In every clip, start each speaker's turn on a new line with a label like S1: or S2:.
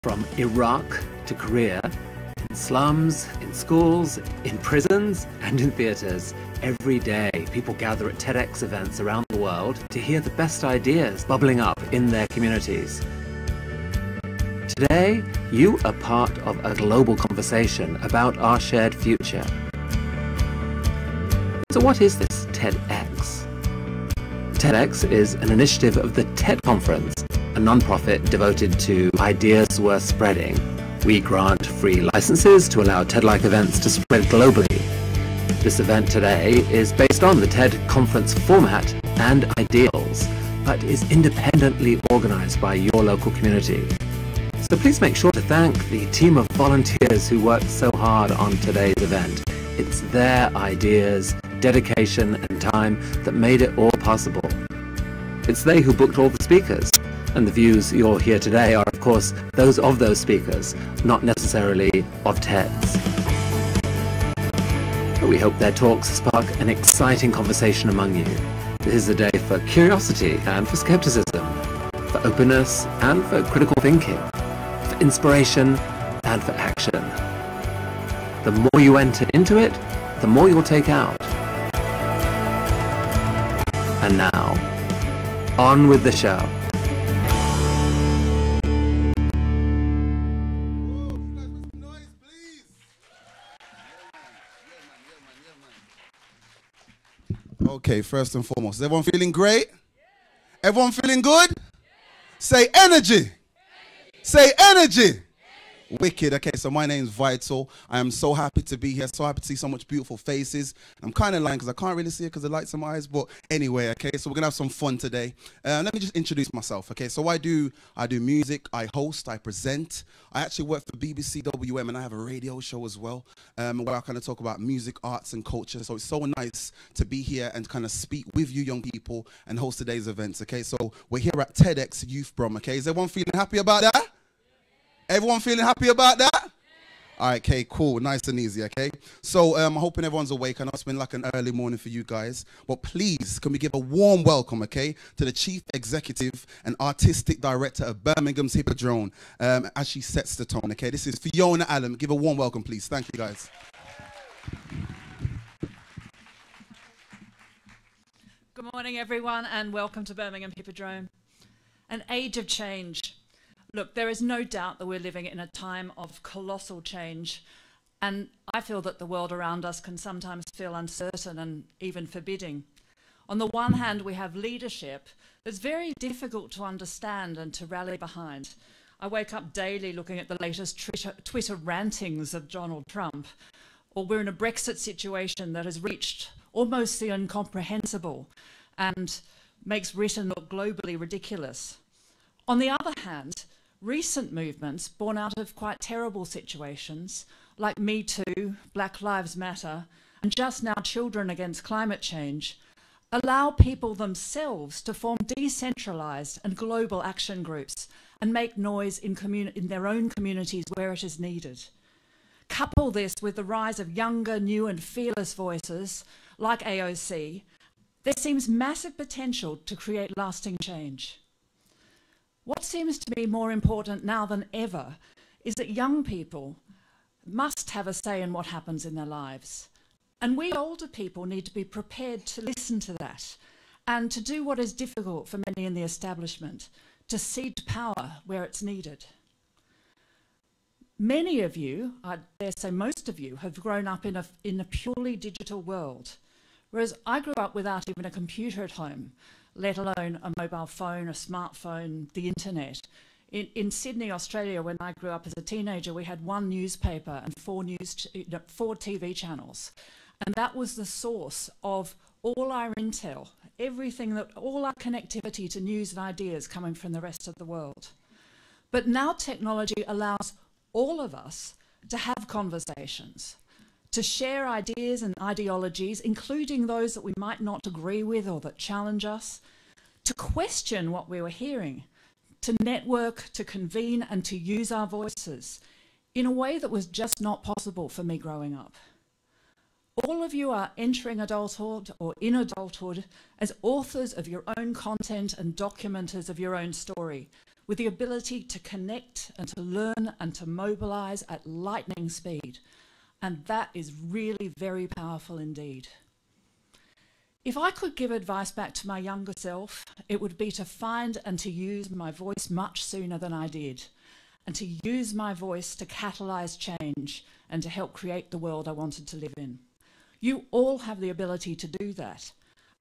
S1: From Iraq to Korea, in slums, in schools, in prisons, and in theatres, every day people gather at TEDx events around the world to hear the best ideas bubbling up in their communities. Today, you are part of a global conversation about our shared future. So what is this TEDx? TEDx is an initiative of the TED Conference, a non-profit devoted to ideas worth spreading. We grant free licenses to allow TED-like events to spread globally. This event today is based on the TED Conference format and ideals, but is independently organized by your local community. So please make sure to thank the team of volunteers who worked so hard on today's event. It's their ideas, dedication and time that made it all possible. It's they who booked all the speakers, and the views you'll hear today are of course those of those speakers, not necessarily of TEDs. But we hope their talks spark an exciting conversation among you. This is a day for curiosity and for skepticism, for openness and for critical thinking, for inspiration and for action. The more you enter into it, the more you'll take out. And now, on with the show.
S2: Okay, first and foremost, is everyone feeling great? Everyone feeling good? Say energy. Say energy. Wicked. Okay, so my name's Vital. I am so happy to be here, so happy to see so much beautiful faces. I'm kind of lying because I can't really see it because the lights in my eyes, but anyway, okay, so we're gonna have some fun today. Let me just introduce myself, okay? So I do music, I host, I present. I actually work for BBC WM and I have a radio show as well, where I kind of talk about music, arts and culture. So it's so nice to be here and kind of speak with you young people and host today's events, okay? So we're here at TedxYouth Brum, okay? Is everyone feeling happy about that? Everyone feeling happy about that? Yeah. All right, okay, cool, nice and easy, okay? So I'm hoping everyone's awake. I know it's been like an early morning for you guys, but please, can we give a warm welcome, okay, to the Chief Executive and Artistic Director of Birmingham's HIPPODROME, as she sets the tone, okay? This is Fiona Allen. Give a warm welcome, please. Thank you, guys.
S3: Good morning, everyone, and welcome to Birmingham HIPPODROME. An age of change. Look, there is no doubt that we're living in a time of colossal change, and I feel that the world around us can sometimes feel uncertain and even forbidding. On the one hand, we have leadership that's very difficult to understand and to rally behind. I wake up daily looking at the latest Twitter rantings of Donald Trump, or we're in a Brexit situation that has reached almost the incomprehensible and makes Britain look globally ridiculous. On the other hand, recent movements born out of quite terrible situations like Me Too, Black Lives Matter, and just now Children Against Climate Change allow people themselves to form decentralized and global action groups and make noise in their own communities where it is needed. Couple this with the rise of younger, new and fearless voices like AOC, there seems massive potential to create lasting change. What seems to be more important now than ever is that young people must have a say in what happens in their lives. And we older people need to be prepared to listen to that and to do what is difficult for many in the establishment, to cede power where it's needed. Many of you, I dare say most of you, have grown up in a purely digital world, whereas I grew up without even a computer at home, let alone a mobile phone, a smartphone, the internet. In Sydney, Australia, when I grew up as a teenager, we had one newspaper and four TV channels. And that was the source of all our intel, all our connectivity to news and ideas coming from the rest of the world. But now technology allows all of us to have conversations, to share ideas and ideologies, including those that we might not agree with or that challenge us, to question what we were hearing, to network, to convene and to use our voices in a way that was just not possible for me growing up. All of you are entering adulthood or in adulthood as authors of your own content and documenters of your own story, with the ability to connect and to learn and to mobilize at lightning speed. And that is really very powerful indeed. If I could give advice back to my younger self, it would be to find and to use my voice much sooner than I did, and to use my voice to catalyze change and to help create the world I wanted to live in. You all have the ability to do that,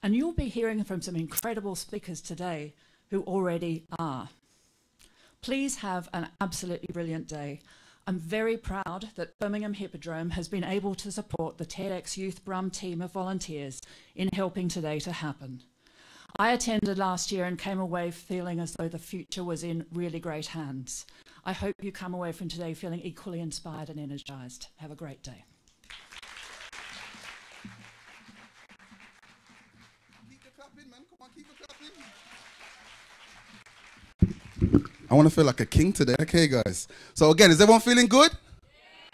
S3: and you'll be hearing from some incredible speakers today who already are. Please have an absolutely brilliant day. I'm very proud that Birmingham Hippodrome has been able to support the TedxYouth Brum team of volunteers in helping today to happen. I attended last year and came away feeling as though the future was in really great hands. I hope you come away from today feeling equally inspired and energised. Have a great day.
S2: Keep the clapping, man. Come on, keep the clapping. I want to feel like a king today. Okay, guys. So again, is everyone feeling good?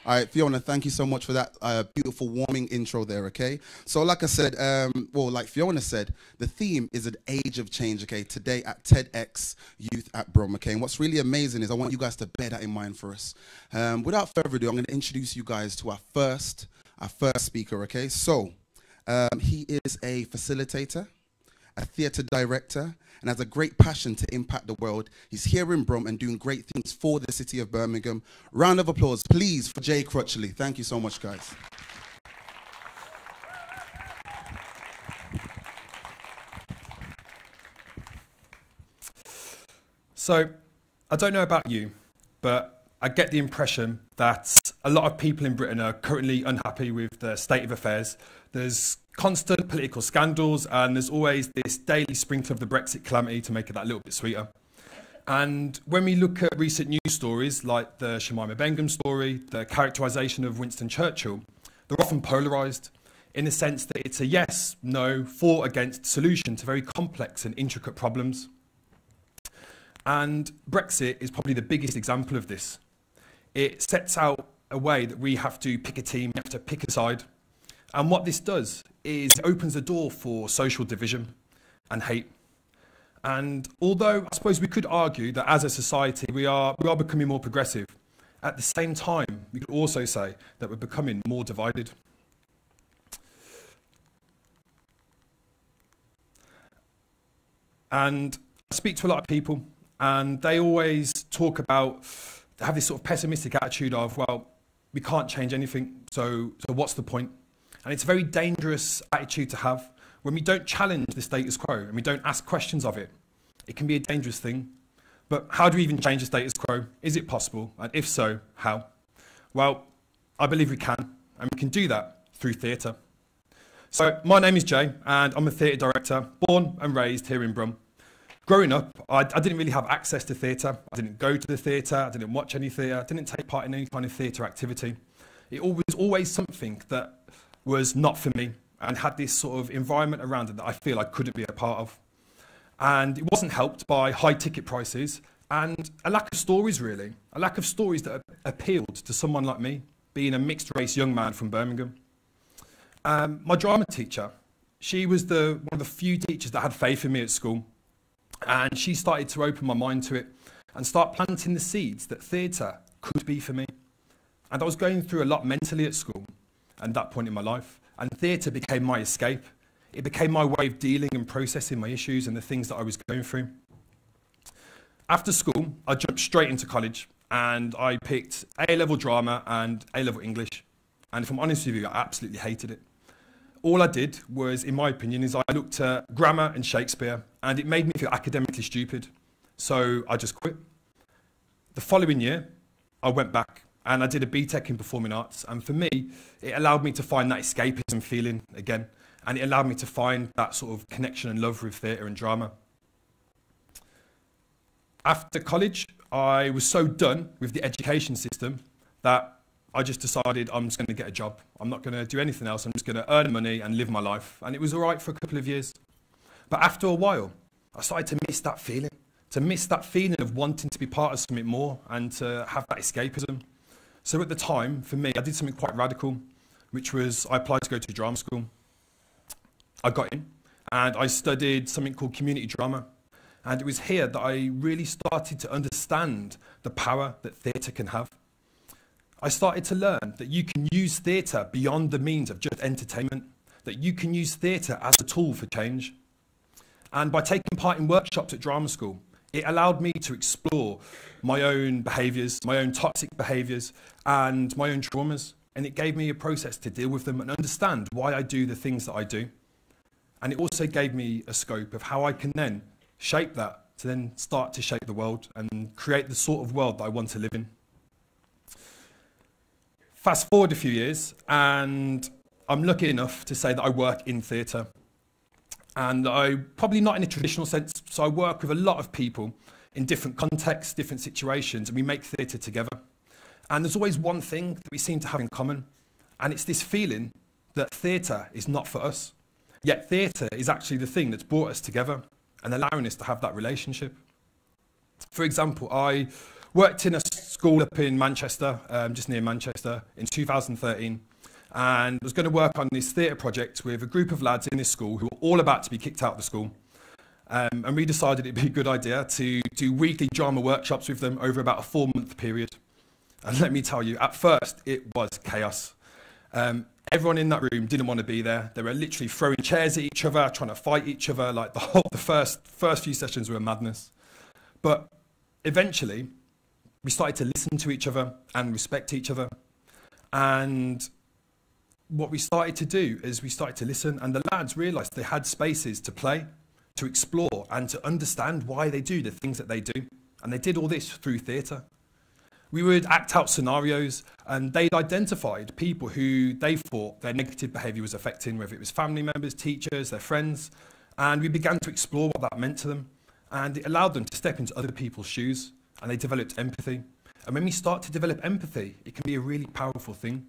S2: All right, Fiona, thank you so much for that beautiful warming intro there, okay? So like I said, well, like Fiona said, the theme is an age of change, okay, today at TedxYouth Brum, okay? And what's really amazing is I want you guys to bear that in mind for us. Without further ado, I'm going to introduce you guys to our first speaker, okay? So he is a facilitator, a theatre director, and has a great passion to impact the world. He's here in Brum and doing great things for the city of Birmingham. Round of applause, please, for Jay Crutchley. Thank you so much, guys.
S4: So, I don't know about you, but I get the impression that a lot of people in Britain are currently unhappy with the state of affairs. There's constant political scandals, and there's always this daily sprinkle of the Brexit calamity to make it that little bit sweeter. And when we look at recent news stories like the Shamima Begum story, the characterisation of Winston Churchill, they're often polarised in the sense that it's a yes, no, for, against solution to very complex and intricate problems. And Brexit is probably the biggest example of this. It sets out a way that we have to pick a team, we have to pick a side. And what this does is it opens the door for social division and hate. And although I suppose we could argue that as a society we are becoming more progressive, at the same time we could also say that we're becoming more divided. And I speak to a lot of people, and they always talk about, they have this sort of pessimistic attitude of, well, we can't change anything, so what's the point? And it's a very dangerous attitude to have. When we don't challenge the status quo and we don't ask questions of it, it can be a dangerous thing. But how do we even change the status quo? Is it possible? And if so, how? Well, I believe we can, and we can do that through theatre. So my name is Jay, and I'm a theatre director, born and raised here in Brum. Growing up, I didn't really have access to theatre. I didn't go to the theatre, I didn't watch any theatre, I didn't take part in any kind of theatre activity. It was always something that was not for me and had this sort of environment around it that I feel I couldn't be a part of. And it wasn't helped by high ticket prices and a lack of stories, really. A lack of stories that appealed to someone like me, being a mixed race young man from Birmingham. My drama teacher, she was one of the few teachers that had faith in me at school. And she started to open my mind to it and start planting the seeds that theatre could be for me. And I was going through a lot mentally at school at that point in my life, and theatre became my escape. It became my way of dealing and processing my issues and the things that I was going through. After school, I jumped straight into college, and I picked A-level drama and A-level English. And if I'm honest with you, I absolutely hated it. All I did was, in my opinion, is I looked at grammar and Shakespeare, and it made me feel academically stupid. So I just quit. The following year, I went back and I did a BTEC in Performing Arts, and for me, it allowed me to find that escapism feeling again, and it allowed me to find that sort of connection and love with theatre and drama. After college, I was so done with the education system that I just decided I'm just going to get a job. I'm not going to do anything else, I'm just going to earn money and live my life, and it was all right for a couple of years. But after a while, I started to miss that feeling of wanting to be part of something more and to have that escapism. So at the time, for me, I did something quite radical. which was I applied to go to drama school. I got in and I studied something called community drama. And it was here that I really started to understand the power that theatre can have. I started to learn that you can use theatre beyond the means of just entertainment, that you can use theatre as a tool for change. And by taking part in workshops at drama school, it allowed me to explore my own behaviours, my own toxic behaviours, and my own traumas. And it gave me a process to deal with them and understand why I do the things that I do. And it also gave me a scope of how I can then shape that to then start to shape the world and create the sort of world that I want to live in. Fast forward a few years, and I'm lucky enough to say that I work in theatre. And I probably not in a traditional sense, so I work with a lot of people in different contexts, different situations, and we make theatre together. And there's always one thing that we seem to have in common, and it's this feeling that theatre is not for us. Yet theatre is actually the thing that's brought us together and allowing us to have that relationship. For example, I worked in a school up in Manchester, just near Manchester, in 2013. And was going to work on this theatre project with a group of lads in this school who were all about to be kicked out of the school. And we decided it'd be a good idea to do weekly drama workshops with them over about a 4-month period. And let me tell you, at first, it was chaos. Everyone in that room didn't want to be there. They were literally throwing chairs at each other, trying to fight each other. Like the first few sessions were madness. But eventually, we started to listen to each other and respect each other. And what we started to do is we started to listen, and the lads realised they had spaces to play, to explore, and to understand why they do the things that they do. And they did all this through theatre. We would act out scenarios, and they'd identified people who they thought their negative behaviour was affecting, whether it was family members, teachers, their friends. And we began to explore what that meant to them. And it allowed them to step into other people's shoes, and they developed empathy. And when we start to develop empathy, it can be a really powerful thing.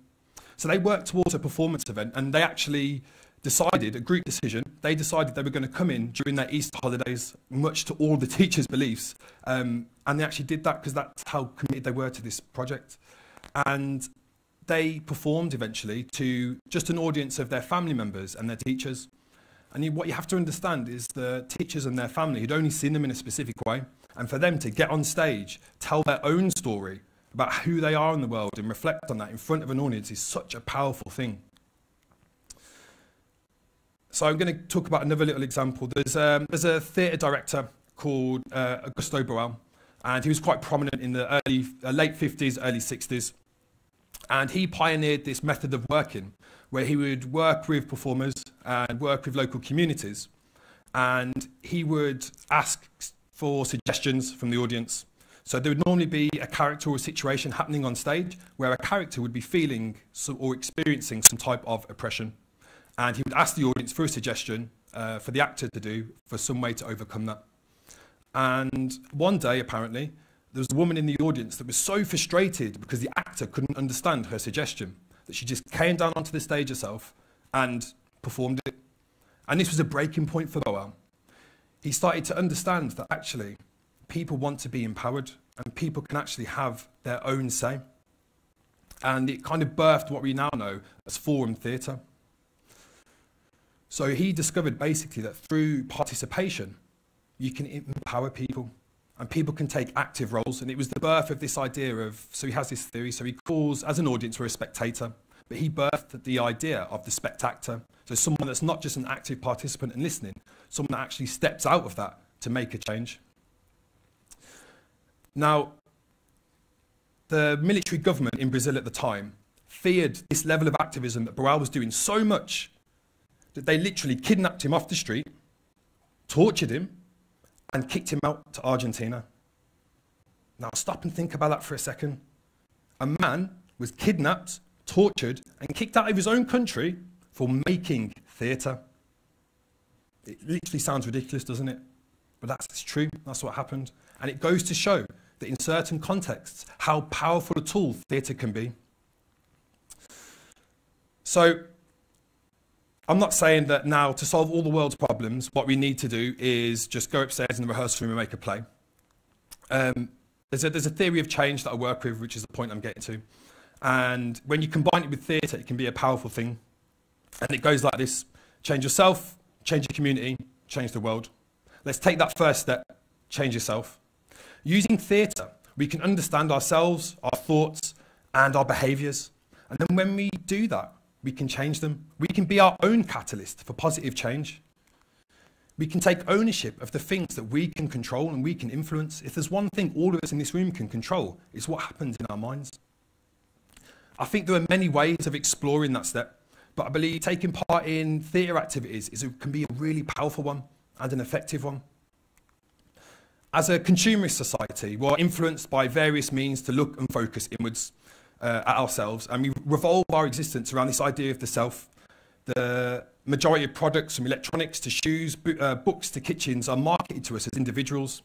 S4: So they worked towards a performance event, and they actually decided, a group decision, they decided they were going to come in during their Easter holidays, much to all the teachers' beliefs. And they actually did that because that's how committed they were to this project. And they performed eventually to just an audience of their family members and their teachers. And what you have to understand is the teachers and their family had only seen them in a specific way. And for them to get on stage, tell their own story about who they are in the world and reflect on that in front of an audience is such a powerful thing. So I'm going to talk about another little example. There's a theatre director called Augusto Boal, and he was quite prominent in the late 50s, early 60s. And he pioneered this method of working where he would work with performers and work with local communities. And he would ask for suggestions from the audience. So there would normally be a character or a situation happening on stage where a character would be feeling or experiencing some type of oppression. And he would ask the audience for a suggestion for the actor to do for some way to overcome that. And one day, apparently, there was a woman in the audience that was so frustrated because the actor couldn't understand her suggestion that she just came down onto the stage herself and performed it. And this was a breaking point for Boal. He started to understand that actually people want to be empowered and people can actually have their own say. And it kind of birthed what we now know as forum theatre. So he discovered basically that through participation, you can empower people and people can take active roles. And it was the birth of this idea of, so he has this theory, so he calls, as an audience, we're a spectator, but he birthed the idea of the spectator. So someone that's not just an active participant and listening, someone that actually steps out of that to make a change. Now, the military government in Brazil at the time feared this level of activism that Boal was doing so much that they literally kidnapped him off the street, tortured him, and kicked him out to Argentina. Now stop and think about that for a second. A man was kidnapped, tortured, and kicked out of his own country for making theatre. It literally sounds ridiculous, doesn't it? But that's true, that's what happened. And it goes to show that in certain contexts, how powerful a tool theatre can be. So, I'm not saying that now to solve all the world's problems, what we need to do is just go upstairs in the rehearsal room and make a play. There's a theory of change that I work with, which is the point I'm getting to. And when you combine it with theatre, it can be a powerful thing. And it goes like this: change yourself, change your community, change the world. Let's take that first step, change yourself. Using theatre, we can understand ourselves, our thoughts, and our behaviours. And then when we do that, we can change them. We can be our own catalyst for positive change. We can take ownership of the things that we can control and we can influence. If there's one thing all of us in this room can control, it's what happens in our minds. I think there are many ways of exploring that step, but I believe taking part in theatre activities can be a really powerful one and an effective one. As a consumerist society, we're influenced by various means to look and focus inwards at ourselves, and we revolve our existence around this idea of the self. The majority of products, from electronics to shoes, books to kitchens, are marketed to us as individuals.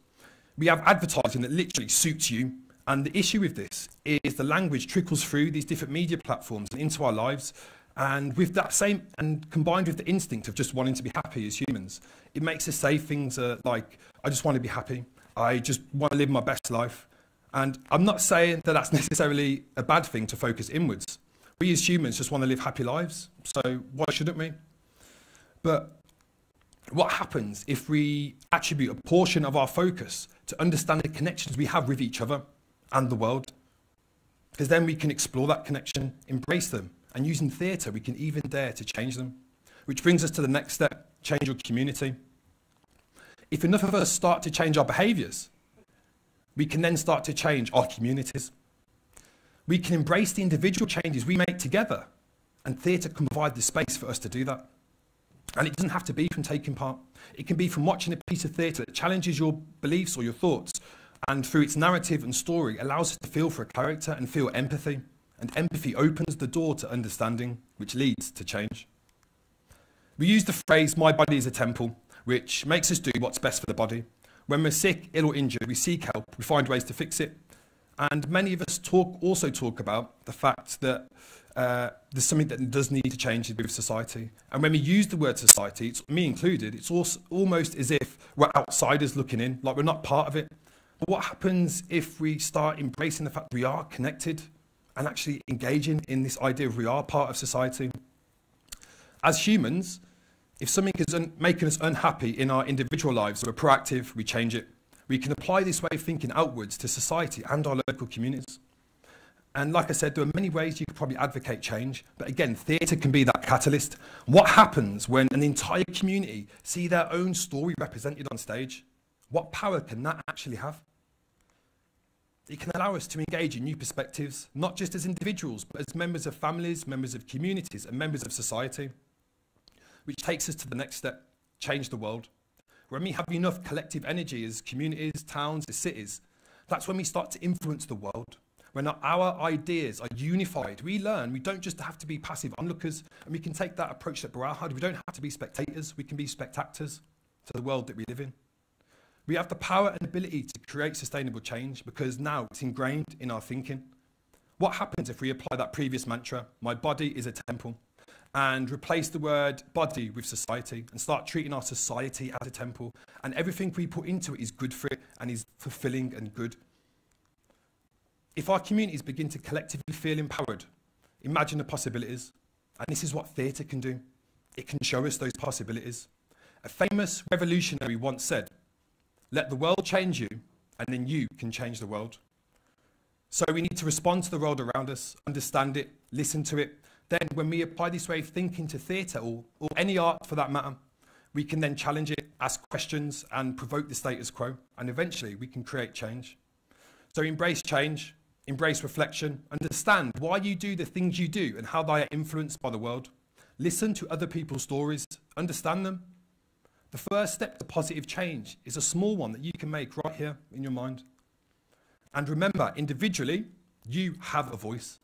S4: We have advertising that literally suits you, and the issue with this is the language trickles through these different media platforms and into our lives, and with that same, and combined with the instinct of just wanting to be happy as humans, it makes us say things like, I just want to be happy, I just want to live my best life. And I'm not saying that that's necessarily a bad thing to focus inwards. We as humans just want to live happy lives, so why shouldn't we? But what happens if we attribute a portion of our focus to understand the connections we have with each other and the world? Because then we can explore that connection, embrace them, and using theatre, we can even dare to change them. Which brings us to the next step: change your community. If enough of us start to change our behaviours, we can then start to change our communities. We can embrace the individual changes we make together, and theatre can provide the space for us to do that. And it doesn't have to be from taking part. It can be from watching a piece of theatre that challenges your beliefs or your thoughts, and through its narrative and story allows us to feel for a character and feel empathy. And empathy opens the door to understanding, which leads to change. We use the phrase, "my body is a temple," which makes us do what's best for the body. When we're sick, ill or injured, we seek help, we find ways to fix it. And many of us also talk about the fact that there's something that does need to change with society. And when we use the word society, it's me included, it's also almost as if we're outsiders looking in, like we're not part of it. But what happens if we start embracing the fact we are connected and actually engaging in this idea of we are part of society? As humans, if something is making us unhappy in our individual lives, we're proactive, we change it. We can apply this way of thinking outwards to society and our local communities. And like I said, there are many ways you could probably advocate change, but again, theatre can be that catalyst. What happens when an entire community see their own story represented on stage? What power can that actually have? It can allow us to engage in new perspectives, not just as individuals, but as members of families, members of communities, and members of society. Which takes us to the next step: change the world. When we have enough collective energy as communities, towns, as cities, that's when we start to influence the world. When our ideas are unified, we learn we don't just have to be passive onlookers, and we can take that approach that Baral had. We don't have to be spectators, we can be spectators to the world that we live in. We have the power and ability to create sustainable change because now it's ingrained in our thinking. What happens if we apply that previous mantra, "my body is a temple," and replace the word body with society and start treating our society as a temple, and everything we put into it is good for it and is fulfilling and good? If our communities begin to collectively feel empowered, imagine the possibilities. And this is what theatre can do. It can show us those possibilities. A famous revolutionary once said, "Let the world change you, and then you can change the world." So we need to respond to the world around us, understand it, listen to it. Then when we apply this way of thinking to theatre, or any art for that matter, we can then challenge it, ask questions, and provoke the status quo. And eventually we can create change. So embrace change, embrace reflection, understand why you do the things you do and how they are influenced by the world. Listen to other people's stories, understand them. The first step to positive change is a small one that you can make right here in your mind. And remember, individually, you have a voice,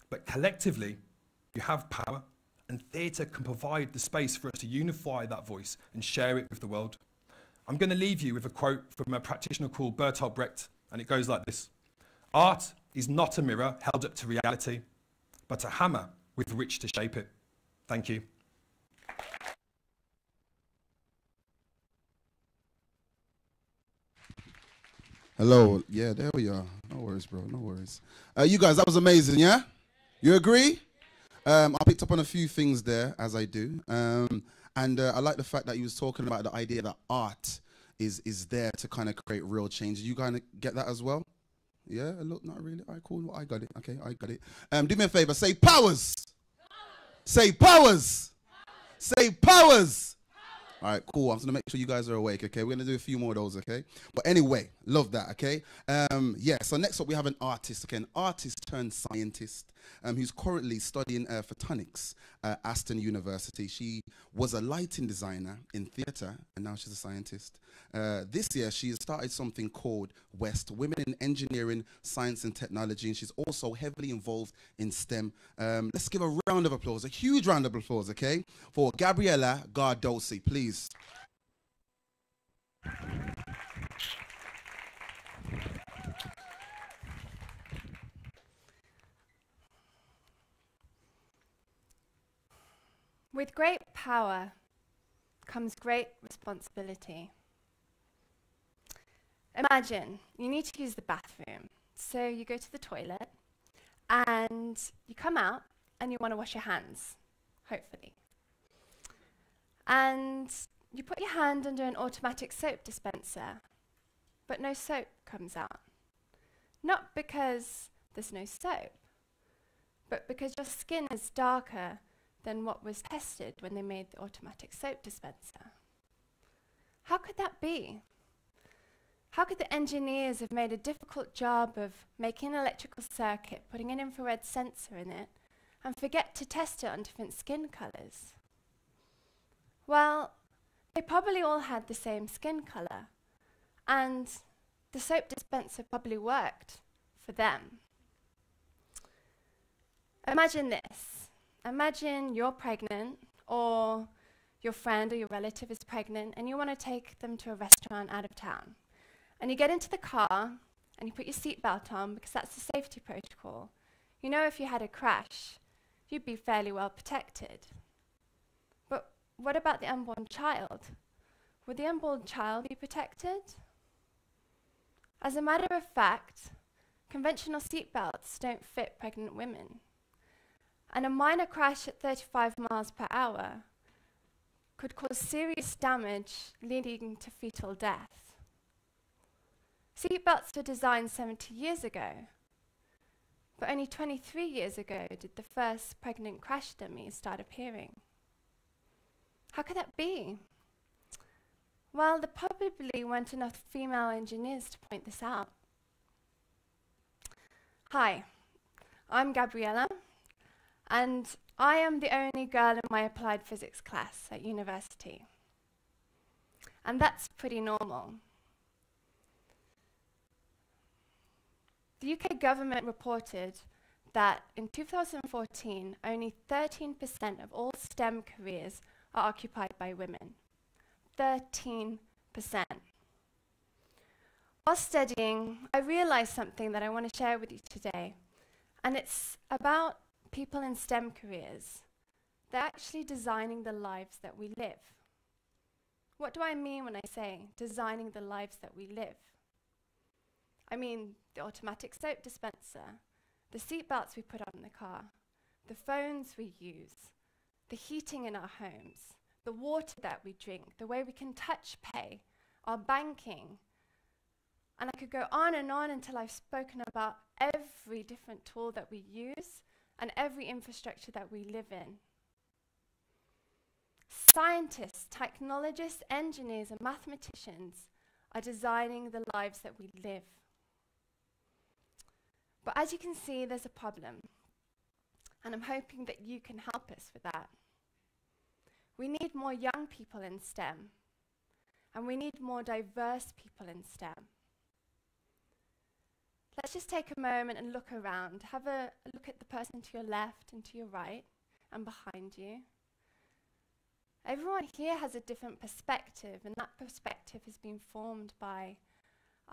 S4: but collectively, you have power, and theatre can provide the space for us to unify that voice and share it with the world. I'm going to leave you with a quote from a practitioner called Bertolt Brecht, and it goes like this: "Art is not a mirror held up to reality, but a hammer with which to shape it." Thank you.
S2: Hello. Yeah, there we are. No worries, bro. No worries. You guys, that was amazing, yeah? You agree? I picked up on a few things there, as I do. And I like the fact that you was talking about the idea that art is there to kind of create real change. You kind of get that as well? Yeah, look, not really. All right, cool. Well, I got it. Okay, I got it. Do me a favor. Say powers. Say powers. Say powers. All right, cool. I'm just going to make sure you guys are awake, okay? We're going to do a few more of those, okay? But anyway, love that, okay? Yeah, so next up we have an artist, okay? An artist turned scientist who's currently studying photonics at Aston University. She was a lighting designer in theatre, and now she's a scientist. This year, she has started something called West, Women in Engineering, Science and Technology, and she's also heavily involved in STEM. Let's give a round of applause, a huge round of applause, okay, for Gabriella Gardosi, please.
S5: With great power comes great responsibility. Imagine you need to use the bathroom. So you go to the toilet and you come out and you want to wash your hands, hopefully. And you put your hand under an automatic soap dispenser, but no soap comes out. Not because there's no soap, but because your skin is darker than what was tested when they made the automatic soap dispenser. How could that be? How could the engineers have made a difficult job of making an electrical circuit, putting an infrared sensor in it, and forget to test it on different skin colors? Well, they probably all had the same skin color, and the soap dispenser probably worked for them. Imagine this. Imagine you're pregnant, or your friend or your relative is pregnant, and you want to take them to a restaurant out of town. And you get into the car, and you put your seatbelt on, because that's the safety protocol. You know, if you had a crash, you'd be fairly well protected. But what about the unborn child? Would the unborn child be protected? As a matter of fact, conventional seatbelts don't fit pregnant women. And a minor crash at 35 miles per hour could cause serious damage leading to fetal death. Seatbelts were designed 70 years ago, but only 23 years ago did the first pregnant crash dummies start appearing. How could that be? Well, there probably weren't enough female engineers to point this out. Hi, I'm Gabriella, and I am the only girl in my applied physics class at university. And that's pretty normal. The UK government reported that in 2014, only 13% of all STEM careers are occupied by women. 13%. While studying, I realized something that I want to share with you today, and it's about people in STEM careers. They're actually designing the lives that we live. What do I mean when I say designing the lives that we live? I mean the automatic soap dispenser, the seatbelts we put on in the car, the phones we use, the heating in our homes, the water that we drink, the way we can touch pay, our banking. And I could go on and on until I've spoken about every different tool that we use and every infrastructure that we live in. Scientists, technologists, engineers, and mathematicians are designing the lives that we live. But as you can see, there's a problem, and I'm hoping that you can help us with that. We need more young people in STEM, and we need more diverse people in STEM. Let's just take a moment and look around. Have a look at the person to your left and to your right and behind you. Everyone here has a different perspective, and that perspective has been formed by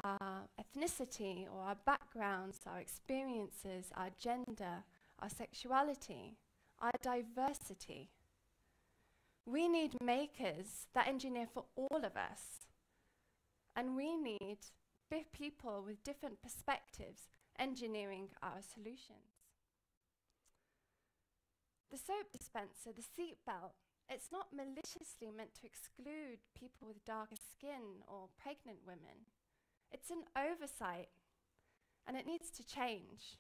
S5: our ethnicity or our backgrounds, our experiences, our gender, our sexuality, our diversity. We need makers that engineer for all of us, and we need people with different perspectives engineering our solutions. The soap dispenser, the seat belt, it's not maliciously meant to exclude people with darker skin or pregnant women. It's an oversight, and it needs to change.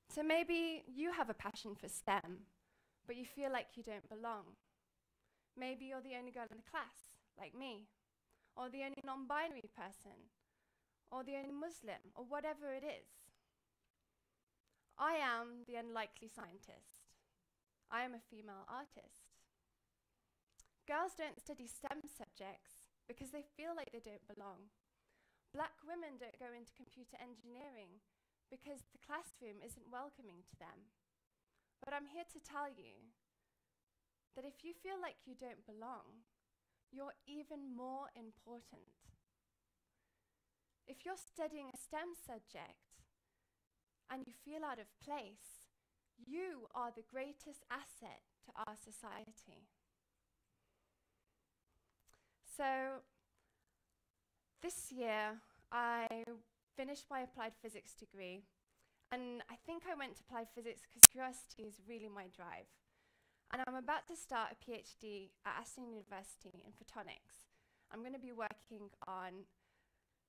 S5: So maybe you have a passion for STEM, but you feel like you don't belong. Maybe you're the only girl in the class, like me, or the only non-binary person, or the only Muslim, or whatever it is. I am the unlikely scientist. I am a female artist. Girls don't study STEM subjects because they feel like they don't belong. Black women don't go into computer engineering because the classroom isn't welcoming to them. But I'm here to tell you that if you feel like you don't belong, you're even more important. If you're studying a STEM subject and you feel out of place, you are the greatest asset to our society. So this year, I finished my applied physics degree, and I think I went to applied physics because curiosity is really my drive. And I'm about to start a PhD at Aston University in photonics. I'm going to be working on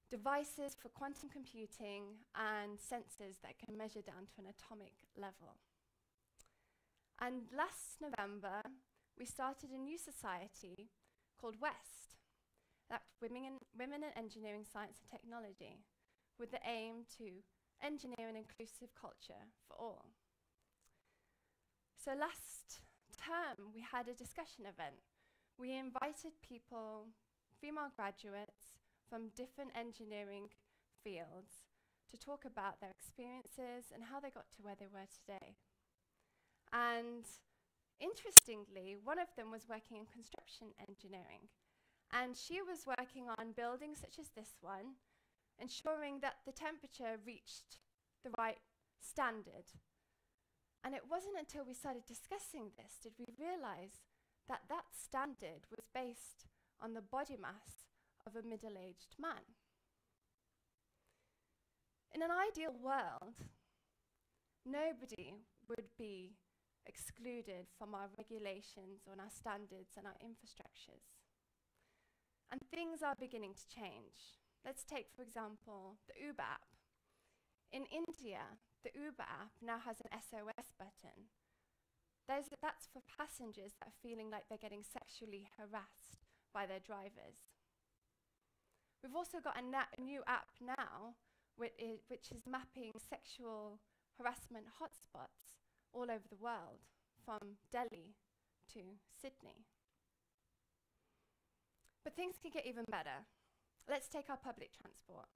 S5: devices for quantum computing and sensors that can measure down to an atomic level. And last November, we started a new society called WEST, that's Women in Engineering, Science and Technology, with the aim to engineer an inclusive culture for all. So last term, we had a discussion event. We invited people, female graduates from different engineering fields, to talk about their experiences and how they got to where they were today. And interestingly, one of them was working in construction engineering. And she was working on buildings such as this one, ensuring that the temperature reached the right standard. And it wasn't until we started discussing this did we realize that that standard was based on the body mass of a middle-aged man. In an ideal world, nobody would be excluded from our regulations and our standards and our infrastructures. And things are beginning to change. Let's take, for example, the Uber app. In India, the Uber app now has an SOS button. That's for passengers that are feeling like they're getting sexually harassed by their drivers. We've also got a new app now which is mapping sexual harassment hotspots all over the world, from Delhi to Sydney. But things can get even better. Let's take our public transport.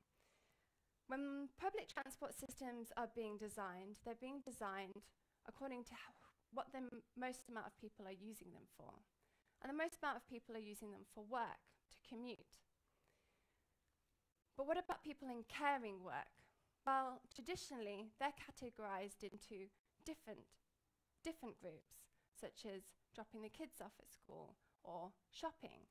S5: When public transport systems are being designed, they're being designed according to what the most amount of people are using them for. And the most amount of people are using them for work, to commute. But what about people in caring work? Well, traditionally, they're categorized into different groups, such as dropping the kids off at school or shopping.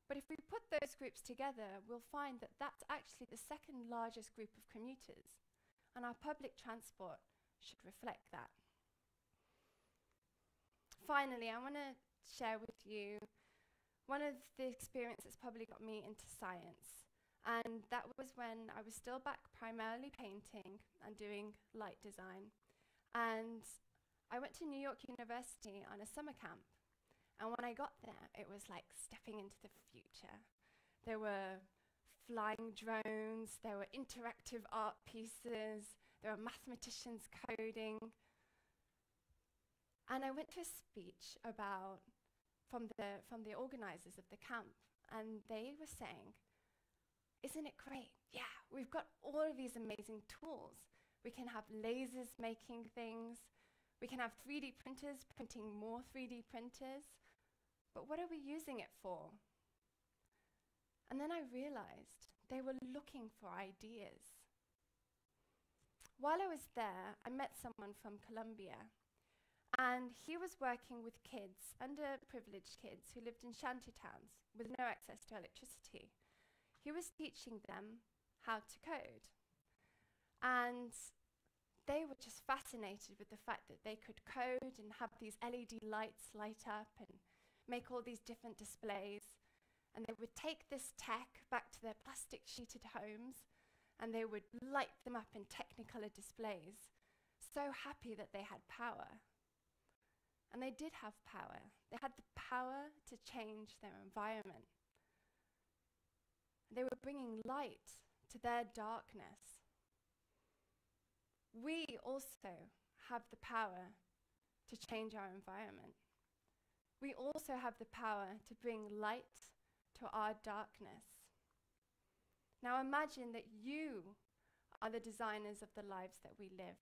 S5: But if we put those groups together, we'll find that that's actually the second largest group of commuters, and our public transport should reflect that. Finally, I want to share with you one of the experiences that's probably got me into science, and that was when I was still back primarily painting and doing light design. And I went to New York University on a summer camp. And when I got there, it was like stepping into the future. There were flying drones, there were interactive art pieces, there were mathematicians coding. And I went to a speech from the organizers of the camp, and they were saying, "Isn't it great? Yeah, we've got all of these amazing tools. We can have lasers making things. We can have 3D printers printing more 3D printers. But what are we using it for?" And then I realized they were looking for ideas. While I was there, I met someone from Colombia, and he was working with kids, underprivileged kids, who lived in shantytowns with no access to electricity. He was teaching them how to code. And they were just fascinated with the fact that they could code and have these LED lights light up and make all these different displays. And they would take this tech back to their plastic sheeted homes and they would light them up in Technicolor displays, so happy that they had power. And they did have power. They had the power to change their environment. They were bringing light to their darkness. We also have the power to change our environment. We also have the power to bring light to our darkness. Now imagine that you are the designers of the lives that we live.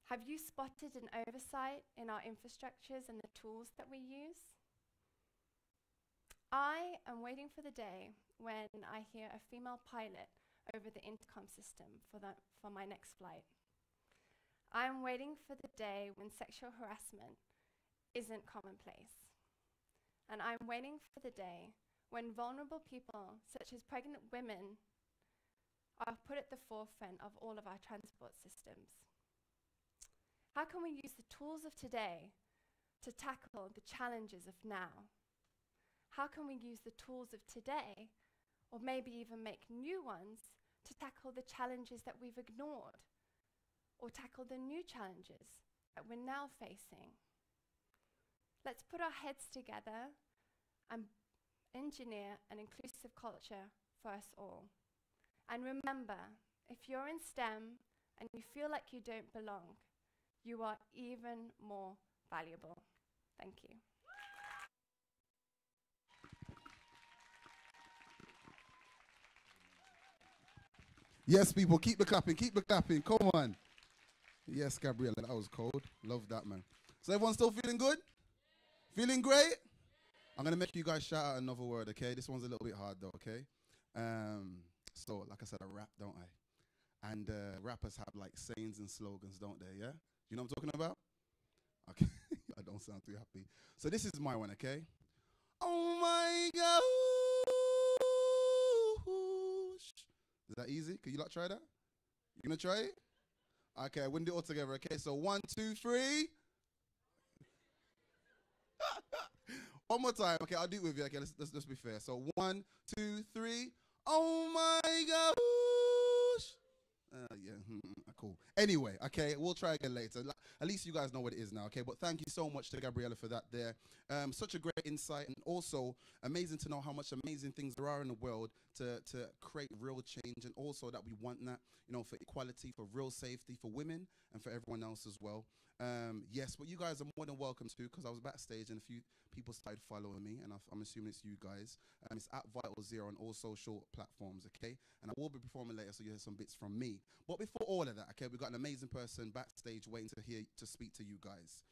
S5: Have you spotted an oversight in our infrastructures and the tools that we use? I am waiting for the day when I hear a female pilot over the intercom system for my next flight. I am waiting for the day when sexual harassment isn't commonplace. And I'm waiting for the day when vulnerable people, such as pregnant women, are put at the forefront of all of our transport systems. How can we use the tools of today to tackle the challenges of now? How can we use the tools of today, or maybe even make new ones, to tackle the challenges that we've ignored, or tackle the new challenges that we're now facing? Let's put our heads together and engineer an inclusive culture for us all. And remember, if you're in STEM and you feel like you don't belong, you are even more valuable. Thank you.
S2: Yes, people, keep the clapping, come on. Yes, Gabriella, that was cold. Love that, man. So everyone still feeling good? Feeling great? I'm going to make you guys shout out another word, okay? This one's a little bit hard, though, okay? So, like I said, I rap, don't I? And rappers have, like, sayings and slogans, don't they, yeah? You know what I'm talking about? Okay, I don't sound too happy. So this is my one, okay? Oh, my gosh. Is that easy? Can you like try that? You going to try it? Okay, we'll do it all together, okay? So 1, 2, 3. One more time. Okay, I'll do it with you. Okay, let's be fair. So 1, 2, 3. Oh my gosh. Yeah, cool. Anyway, okay, we'll try again later. At least you guys know what it is now, okay? But thank you so much to Gabriella for that there. Such a great insight, and also amazing to know how much amazing things there are in the world to create real change, and also that we want that, you know, for equality, for real safety, for women, and for everyone else as well. Yes, but you guys are more than welcome to, because I was backstage and a few people started following me, and I'm assuming it's you guys. It's at Vital Zero on all social platforms, okay? And I will be performing later, so you hear some bits from me. But before all of that, okay, we've got an amazing person backstage waiting to speak to you guys.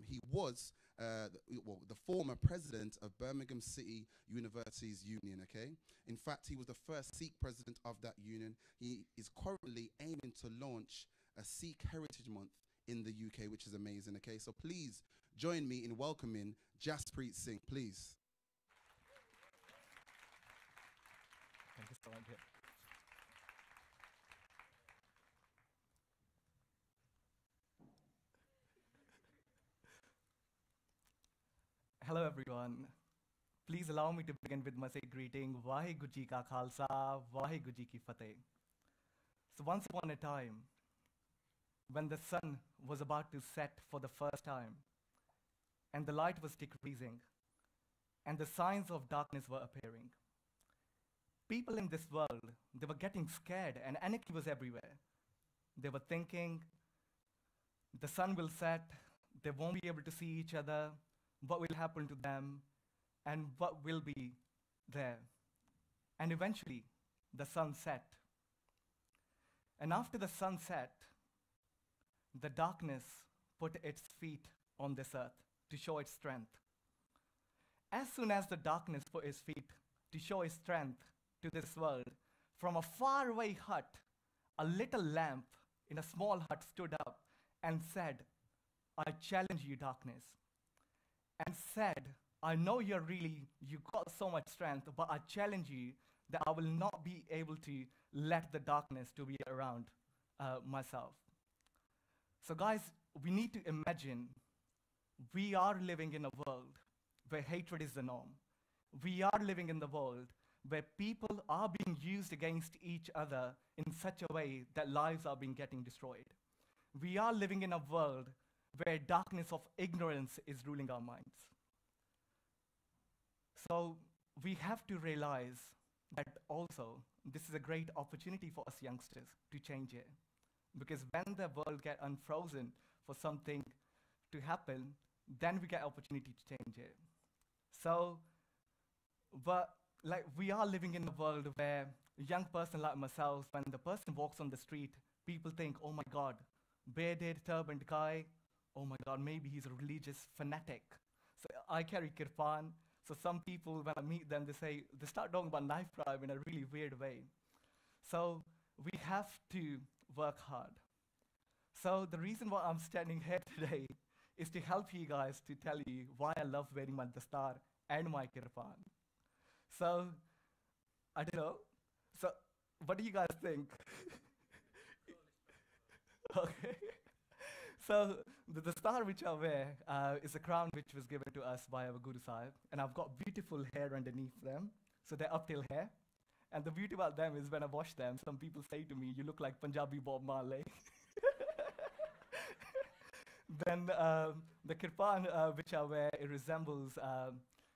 S2: He was the former president of Birmingham City Universities Union, okay? In fact, he was the first Sikh president of that union. He is currently aiming to launch a Sikh Heritage Month in the UK, which is amazing, okay? So please join me in welcoming Jaspreet Singh, please.
S6: Thank you so much. Hello everyone. Please allow me to begin with my Sikh greeting, Vaheguru Ji Ka Khalsa, Vaheguru Ji Ki Fateh. So once upon a time, when the sun was about to set for the first time, and the light was decreasing, and the signs of darkness were appearing, people in this world, they were getting scared and anarchy was everywhere. They were thinking, the sun will set, they won't be able to see each other, what will happen to them, and what will be there. And eventually, the sun set. And after the sun set, the darkness put its feet on this earth to show its strength. As soon as the darkness put its feet to show its strength to this world, from a faraway hut, a little lamp in a small hut stood up and said, I challenge you, darkness. And said, I know you got so much strength, but I challenge you that I will not be able to let the darkness to be around. myself. So guys, we need to imagine we are living in a world where hatred is the norm. We are living in the world where people are being used against each other in such a way that lives are being getting destroyed. We are living in a world where darkness of ignorance is ruling our minds. So we have to realize that also this is a great opportunity for us youngsters to change it. Because when the world gets unfrozen for something to happen, then we get opportunity to change it. So, but like we are living in a world where a young person like myself, when the person walks on the street, people think, oh my God, bearded, turbaned guy, oh my God, maybe he's a religious fanatic. So I carry kirpan, so some people, when I meet them, they start talking about knife crime in a really weird way. So we have to work hard. So the reason why I'm standing here today is to help you guys to tell you why I love wearing my dastar and my kirpan. So, I don't know. So, what do you guys think? Okay. So, the star which I wear is a crown which was given to us by our Guru Sahib. And I've got beautiful hair underneath them. So, they're uptail hair. And the beauty about them is when I wash them, some people say to me, you look like Punjabi Bob Marley. Then the kirpan which I wear, it resembles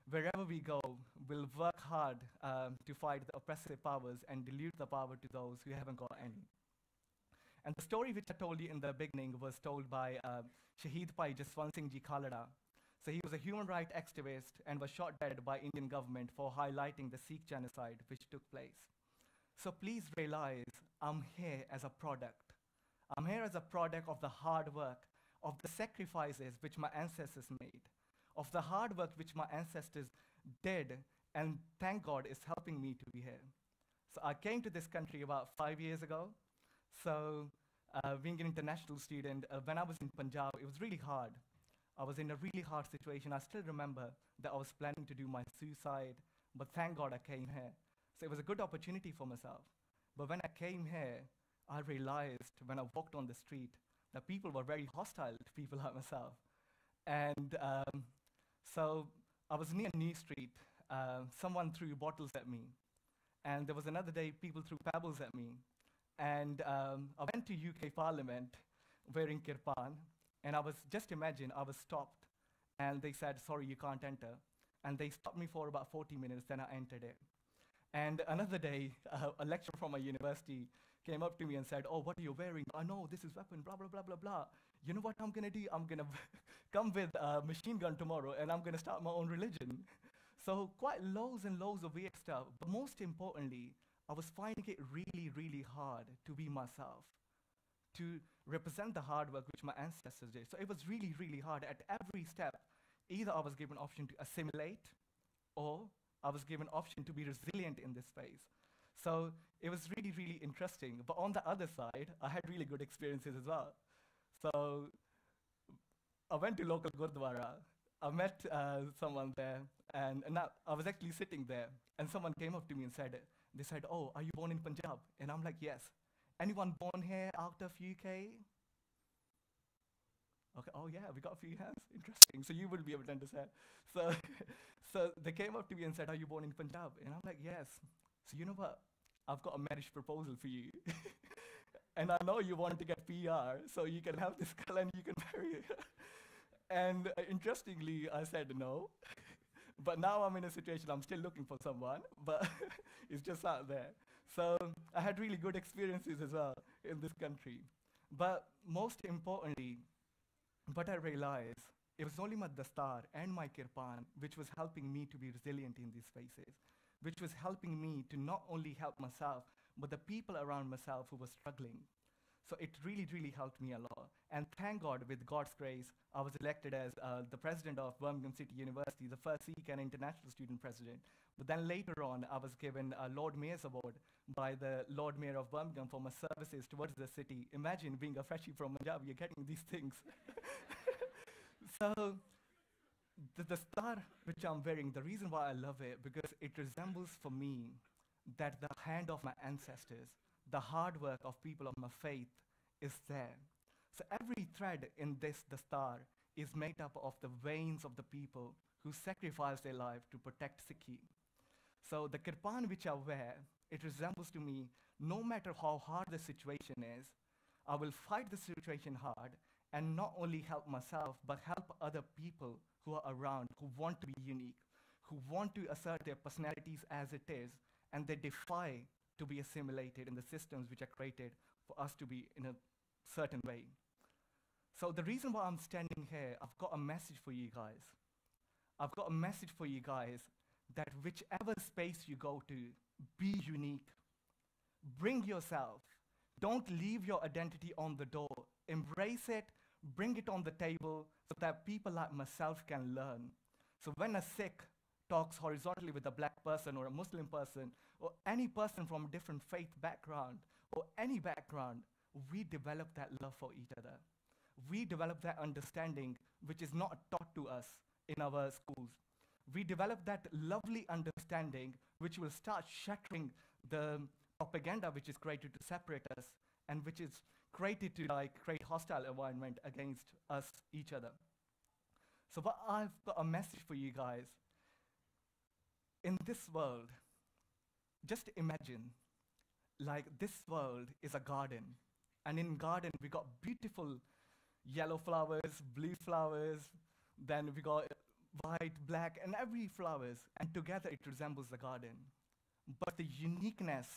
S6: wherever we go, we'll work hard to fight the oppressive powers and dilute the power to those who haven't got any. And the story which I told you in the beginning was told by Shaheed Bhai Jaswant Singh Ji Khalada. So he was a human rights activist and was shot dead by Indian government for highlighting the Sikh genocide which took place. So please realize I'm here as a product. I'm here as a product of the hard work, of the sacrifices which my ancestors made, of the hard work which my ancestors did, and thank God is helping me to be here. So I came to this country about 5 years ago. So being an international student, when I was in Punjab, it was really hard. I was in a really hard situation. I still remember that I was planning to do my suicide, but thank God I came here. So it was a good opportunity for myself. But when I came here, I realized when I walked on the street that people were very hostile to people like myself. And so I was near New Street. Someone threw bottles at me. And there was another day, people threw pebbles at me. And I went to UK Parliament wearing kirpan. And I was, just imagine, I was stopped. And they said, sorry, you can't enter. And they stopped me for about 40 minutes, then I entered it. And another day, a lecturer from my university came up to me and said, oh, what are you wearing? I know, this is weapon, blah, blah, blah, blah, blah. You know what I'm gonna do? I'm gonna come with a machine gun tomorrow and I'm gonna start my own religion. So quite loads and loads of weird stuff. But most importantly, I was finding it really, really hard to be myself, to represent the hard work which my ancestors did. So it was really, really hard. At every step, either I was given an option to assimilate or I was given an option to be resilient in this space. So it was really, really interesting. But on the other side, I had really good experiences as well. So I went to local Gurdwara. I met someone there, and now I was actually sitting there, and someone came up to me and said, they said, oh, are you born in Punjab? And I'm like, yes. Anyone born here out of UK? Okay, oh yeah, we got a few hands. Interesting. So you will be able to understand. So, so they came up to me and said, are you born in Punjab? And I'm like, yes. So you know what? I've got a marriage proposal for you. And I know you want to get PR, so you can have this girl and you can marry her. And interestingly, I said no. But now I'm in a situation, I'm still looking for someone, but it's just out there. So I had really good experiences as well in this country. But most importantly, what I realized, it was only my dastar and my kirpan which was helping me to be resilient in these spaces, which was helping me to not only help myself, but the people around myself who were struggling. So it really, really helped me a lot. And thank God, with God's grace, I was elected as the president of Birmingham City University, the first Sikh and international student president. But then later on, I was given a Lord Mayor's Award by the Lord Mayor of Birmingham for my services towards the city. Imagine being a freshie from Punjab, you're getting these things. So the star which I'm wearing, the reason why I love it, because it resembles for me that the hand of my ancestors, the hard work of people of my faith, is there. So every thread in this, the star, is made up of the veins of the people who sacrifice their life to protect Sikhi. So the kirpan which I wear, it resembles to me, no matter how hard the situation is, I will fight the situation hard and not only help myself, but help other people who are around, who want to be unique, who want to assert their personalities as it is, and they defy to be assimilated in the systems which are created for us to be in a certain way. So the reason why I'm standing here, I've got a message for you guys. I've got a message for you guys that whichever space you go to, be unique. Bring yourself. Don't leave your identity on the door. Embrace it, bring it on the table so that people like myself can learn. So when a Sikh talks horizontally with a black person or a Muslim person or any person from a different faith background or any background, we develop that love for each other. We develop that understanding which is not taught to us in our schools. We develop that lovely understanding which will start shattering the propaganda which is created to separate us and which is created to create hostile environment against us, each other. So but I've got a message for you guys. In this world, just imagine, like this world is a garden, and in garden we got beautiful yellow flowers, blue flowers, then we got white, black, and every flowers, and together it resembles the garden. But the uniqueness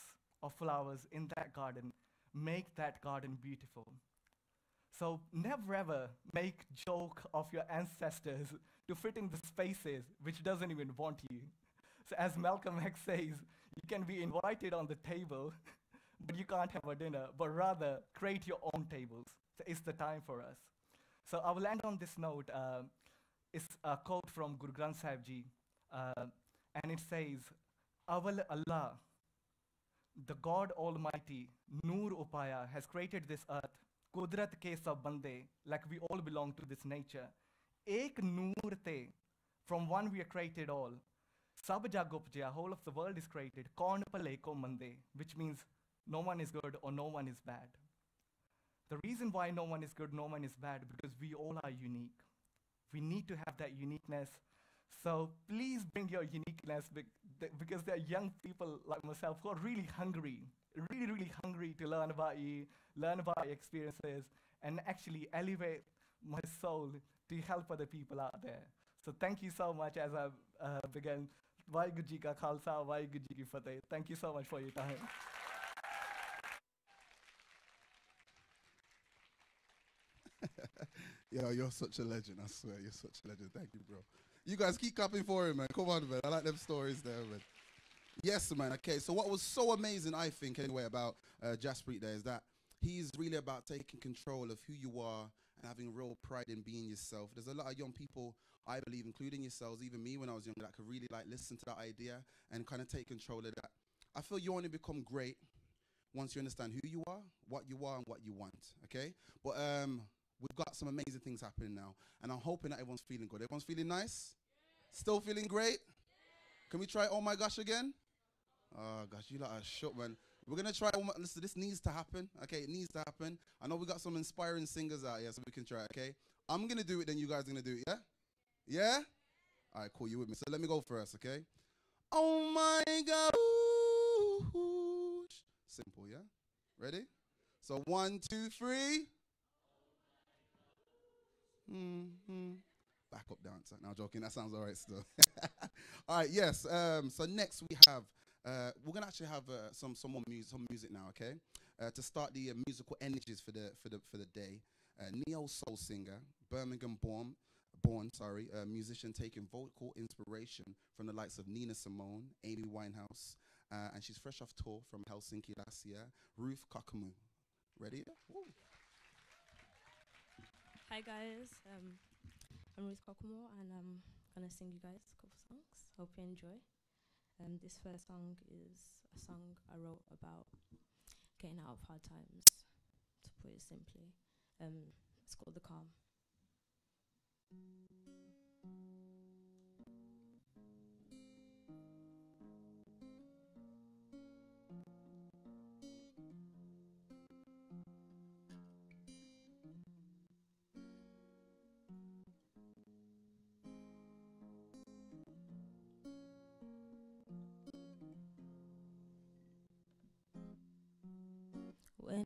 S6: of flowers in that garden make that garden beautiful. So never ever make joke of your ancestors to fit in the spaces which doesn't even want you. So as Malcolm X says, you can be invited on the table, but you can't have a dinner, but rather create your own tables. So it's the time for us. So I will end on this note. It's a quote from Guru Granth Sahib Ji, and it says, Aval Allah, the God Almighty, Noor Upaya, has created this earth, Kudrat ke sab bande, like we all belong to this nature. Ek Noor te, from one we are created all. Sab jag upjaya, whole of the world is created, Kaun pale ko mande, which means no one is good or no one is bad. The reason why no one is good, no one is bad, because we all are unique. We need to have that uniqueness. So please bring your uniqueness because there are young people like myself who are really hungry to learn about you, learn about your experiences, and actually elevate my soul to help other people out there. So thank you so much as I begin. Vaheguru Ji ka Khalsa, Vaheguru Ji ki Fateh. Thank you so much for your time.
S2: Yo, you're such a legend, I swear. You're such a legend. Thank you, bro. You guys keep clapping for him, man. Come on, man. I like them stories there, man. Yes, man. Okay, so what was so amazing, I think, anyway, about Jaspreet there is that he's really about taking control of who you are and having real pride in being yourself. There's a lot of young people, I believe, including yourselves, even me when I was younger, that could really listen to that idea and kind of take control of that. I feel you only become great once you understand who you are, and what you want, okay? But we've got some amazing things happening now, and I'm hoping that everyone's feeling good. Everyone's feeling nice? Yeah. Still feeling great? Yeah. Can we try Oh My Gosh again? Oh, gosh, you lot are shook, man. We're going to try, listen, this needs to happen, okay? It needs to happen. I know we got some inspiring singers out here, so we can try, okay? I'm going to do it, then you guys are going to do it, yeah? Yeah? All right, cool, you with me. So let me go first, okay? Oh, my gosh. Simple, yeah? Ready? So 1, 2, 3. Back up dancer. Now joking, that sounds all right still. All right, yes. So next we have, we're gonna actually have some music now, okay? To start the musical energies for the day. Neo soul singer, Birmingham born, musician taking vocal inspiration from the likes of Nina Simone, Amy Winehouse, and she's fresh off tour from Helsinki last year. Ruth Kokomu. Ready? Woo.
S7: Hi guys, I'm Ruth Kokomo and I'm gonna sing you guys a couple songs. Hope you enjoy. This first song is a song I wrote about getting out of hard times, to put it simply. It's called The Calm.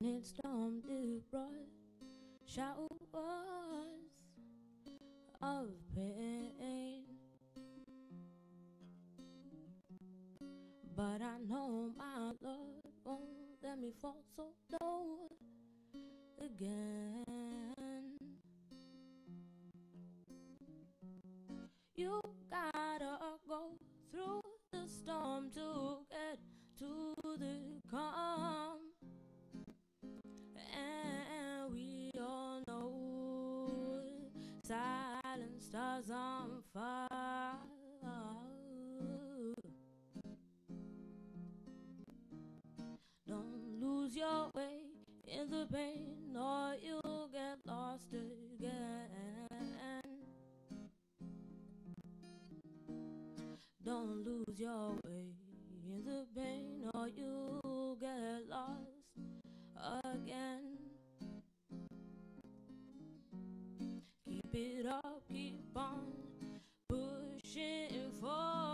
S7: and it stormed, it brought showers of pain. But I know my Lord won't let me fall so low again. You gotta go through the storm to get to the calm. And we all know silent stars on fire. Don't lose your way in the pain or you'll get lost again. Don't lose your way in the pain or you'll get lost again. Keep it up, keep on pushing forward,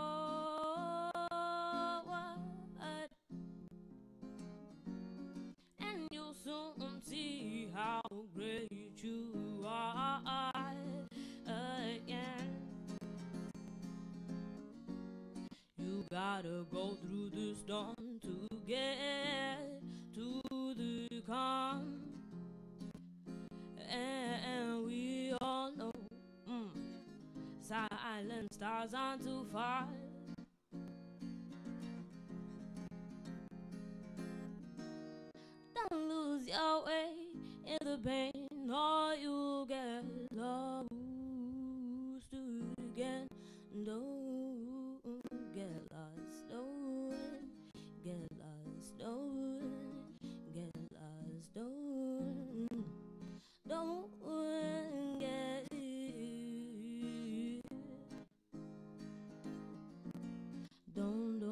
S7: and you'll soon see how great you are again. You gotta go through the storm to get to the calm. And we all know silent stars aren't too far. Don't lose your way in the pain or you'll get lost again. Don't get lost, don't get lost, don't get lost, don't get don't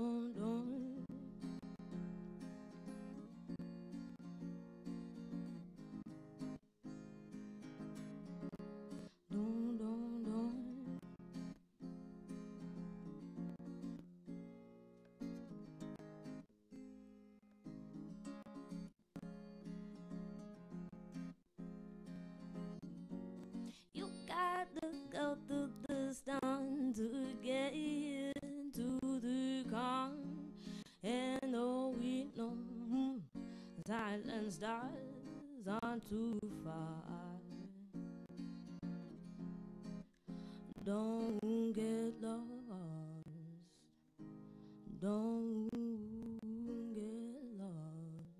S7: You gotta go through the storm to get into the calm. And oh, we know silent stars aren't too far. Don't get lost. Don't get lost.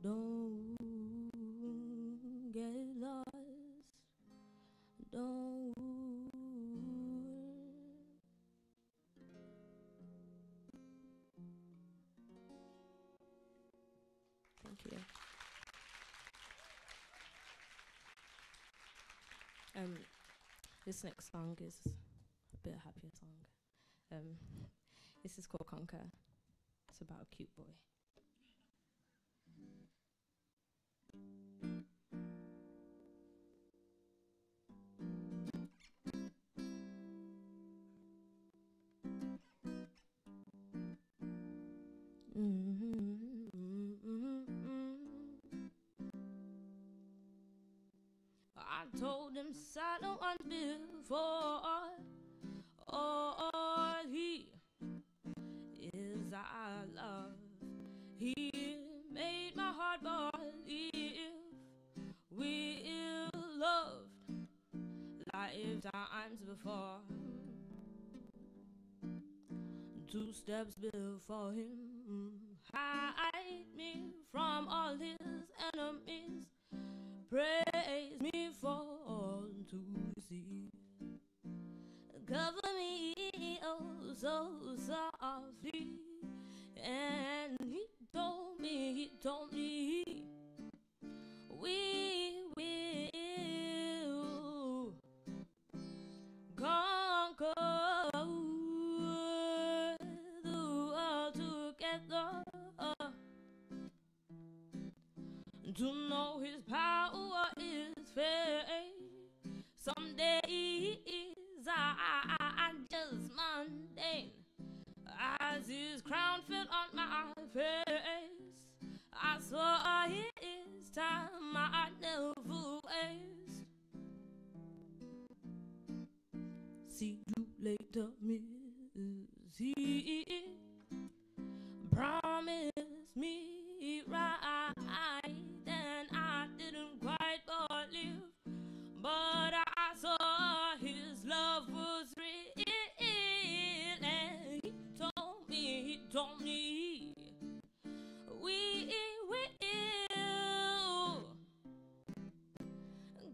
S7: Don't get lost. Don't. Thank you. This next song is a bit happier song. This is called Conquer. It's about a cute boy. I told him silent once before, all he is I love. He made my heart believe we loved lifetimes before. 2 steps before him, hide me from all his enemies. Praise me fall to see. Cover me oh so softly. And he told me we will conquer the world together. To know his power is faith. Some days I just mundane. As his crown fell on my face, I saw the music. Promise me right, and I didn't quite believe, but I saw his love was real, and he told me we will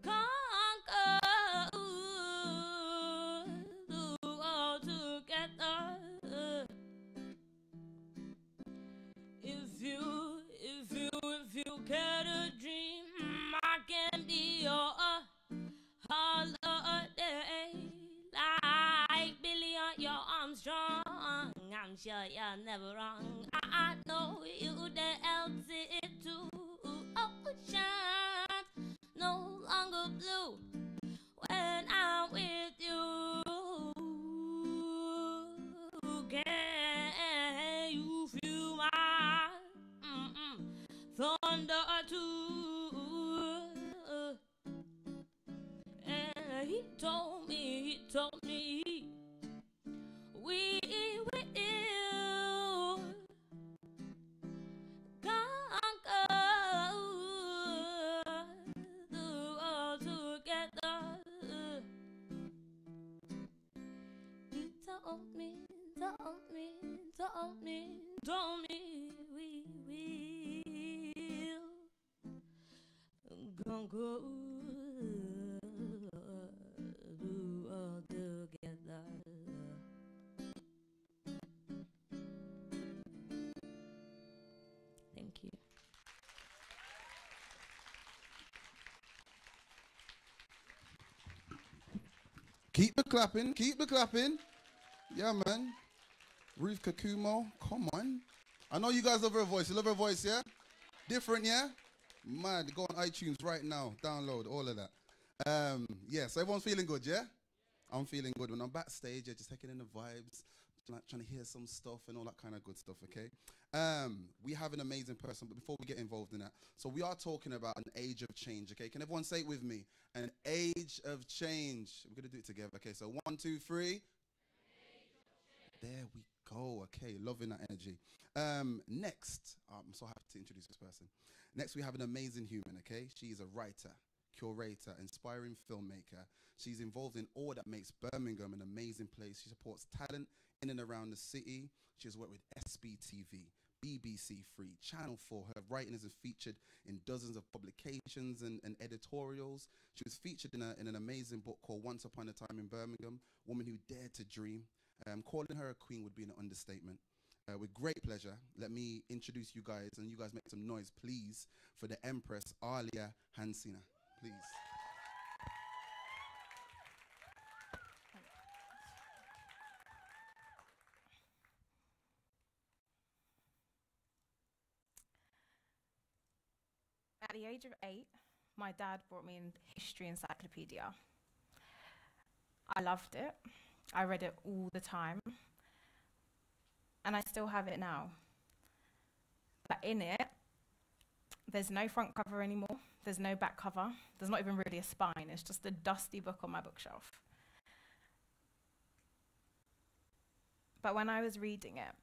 S7: conquer the world together. If you care to dream, I can be your holiday, like Billy on your Armstrong. I'm sure you're never wrong. I know you the altitude ocean no longer blue when I'm with you. Can you feel my thunder too? And he told me we will conquer the world together. He told me we will conquer the world together. Thank you.
S2: Keep the clapping, keep the clapping. Yeah, man. Ruth Kakumo, come on. I know you guys love her voice. You love her voice, yeah? Different, yeah? Mad. Go on iTunes right now. Download all of that. Yeah, so everyone's feeling good, yeah? I'm feeling good. When I'm backstage, yeah, just taking in the vibes, like trying to hear some stuff and all that kind of good stuff, okay? We have an amazing person, but before we get involved in that, so we are talking about an age of change, okay? Can everyone say it with me? An age of change. We're going to do it together, okay? So 1, 2, 3. There we go. Okay, loving that energy. Next, I'm so happy to introduce this person. Next, we have an amazing human, okay? She's a writer, curator, inspiring filmmaker. She's involved in all that makes Birmingham an amazing place. She supports talent in and around the city. She has worked with SBTV, BBC Three, Channel 4. Her writing is featured in dozens of publications and editorials. She was featured in an amazing book called Once Upon a Time in Birmingham, Woman Who Dared to Dream. Calling her a queen would be an understatement. With great pleasure, let me introduce you guys, and you guys make some noise, please, for the Empress Alia Hansina, please.
S8: At the age of 8, my dad brought me a history encyclopedia. I loved it. I read it all the time. And I still have it now. But in it, there's no front cover anymore. There's no back cover. There's not even really a spine. It's just a dusty book on my bookshelf. But when I was reading it,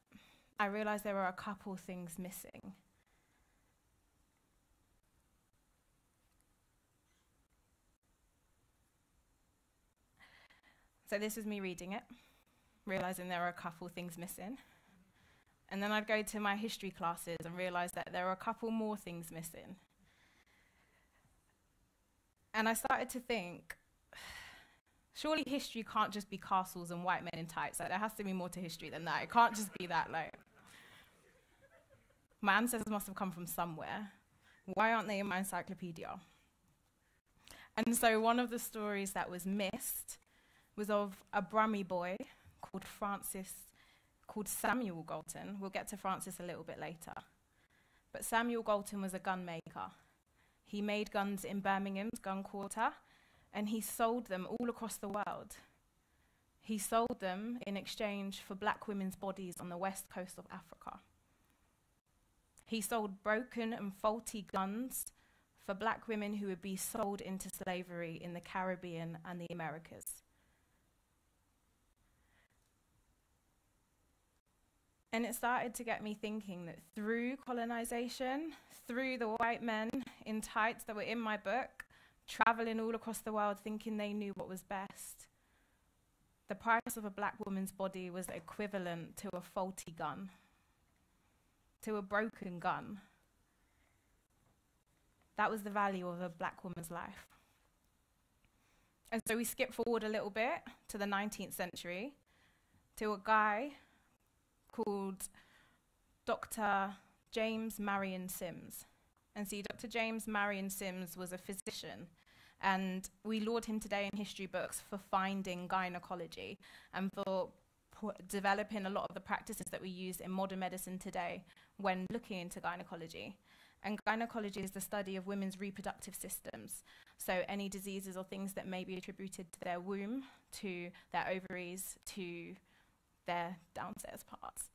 S8: I realized there were a couple things missing. So this was me reading it, realizing there were a couple things missing. And then I'd go to my history classes and realize that there were a couple more things missing. And I started to think, surely history can't just be castles and white men in tights. Like, there has to be more to history than that. It can't just be that. Like, my ancestors must have come from somewhere. Why aren't they in my encyclopedia? And so one of the stories that was missed was of a Brummie boy called Samuel Galton. We'll get to Francis a little bit later. But Samuel Galton was a gun maker. He made guns in Birmingham's gun quarter, and he sold them all across the world. He sold them in exchange for black women's bodies on the west coast of Africa. He sold broken and faulty guns for black women who would be sold into slavery in the Caribbean and the Americas. And it started to get me thinking that through colonization, through the white men in tights that were in my book, traveling all across the world thinking they knew what was best, the price of a black woman's body was equivalent to a faulty gun, to a broken gun. That was the value of a black woman's life. And so we skip forward a little bit to the 19th century, to a guy called Dr. James Marion Sims. And see, Dr. James Marion Sims was a physician, and we laud him today in history books for finding gynecology and for developing a lot of the practices that we use in modern medicine today when looking into gynecology. And gynecology is the study of women's reproductive systems. So any diseases or things that may be attributed to their womb, to their ovaries, to their downstairs parts.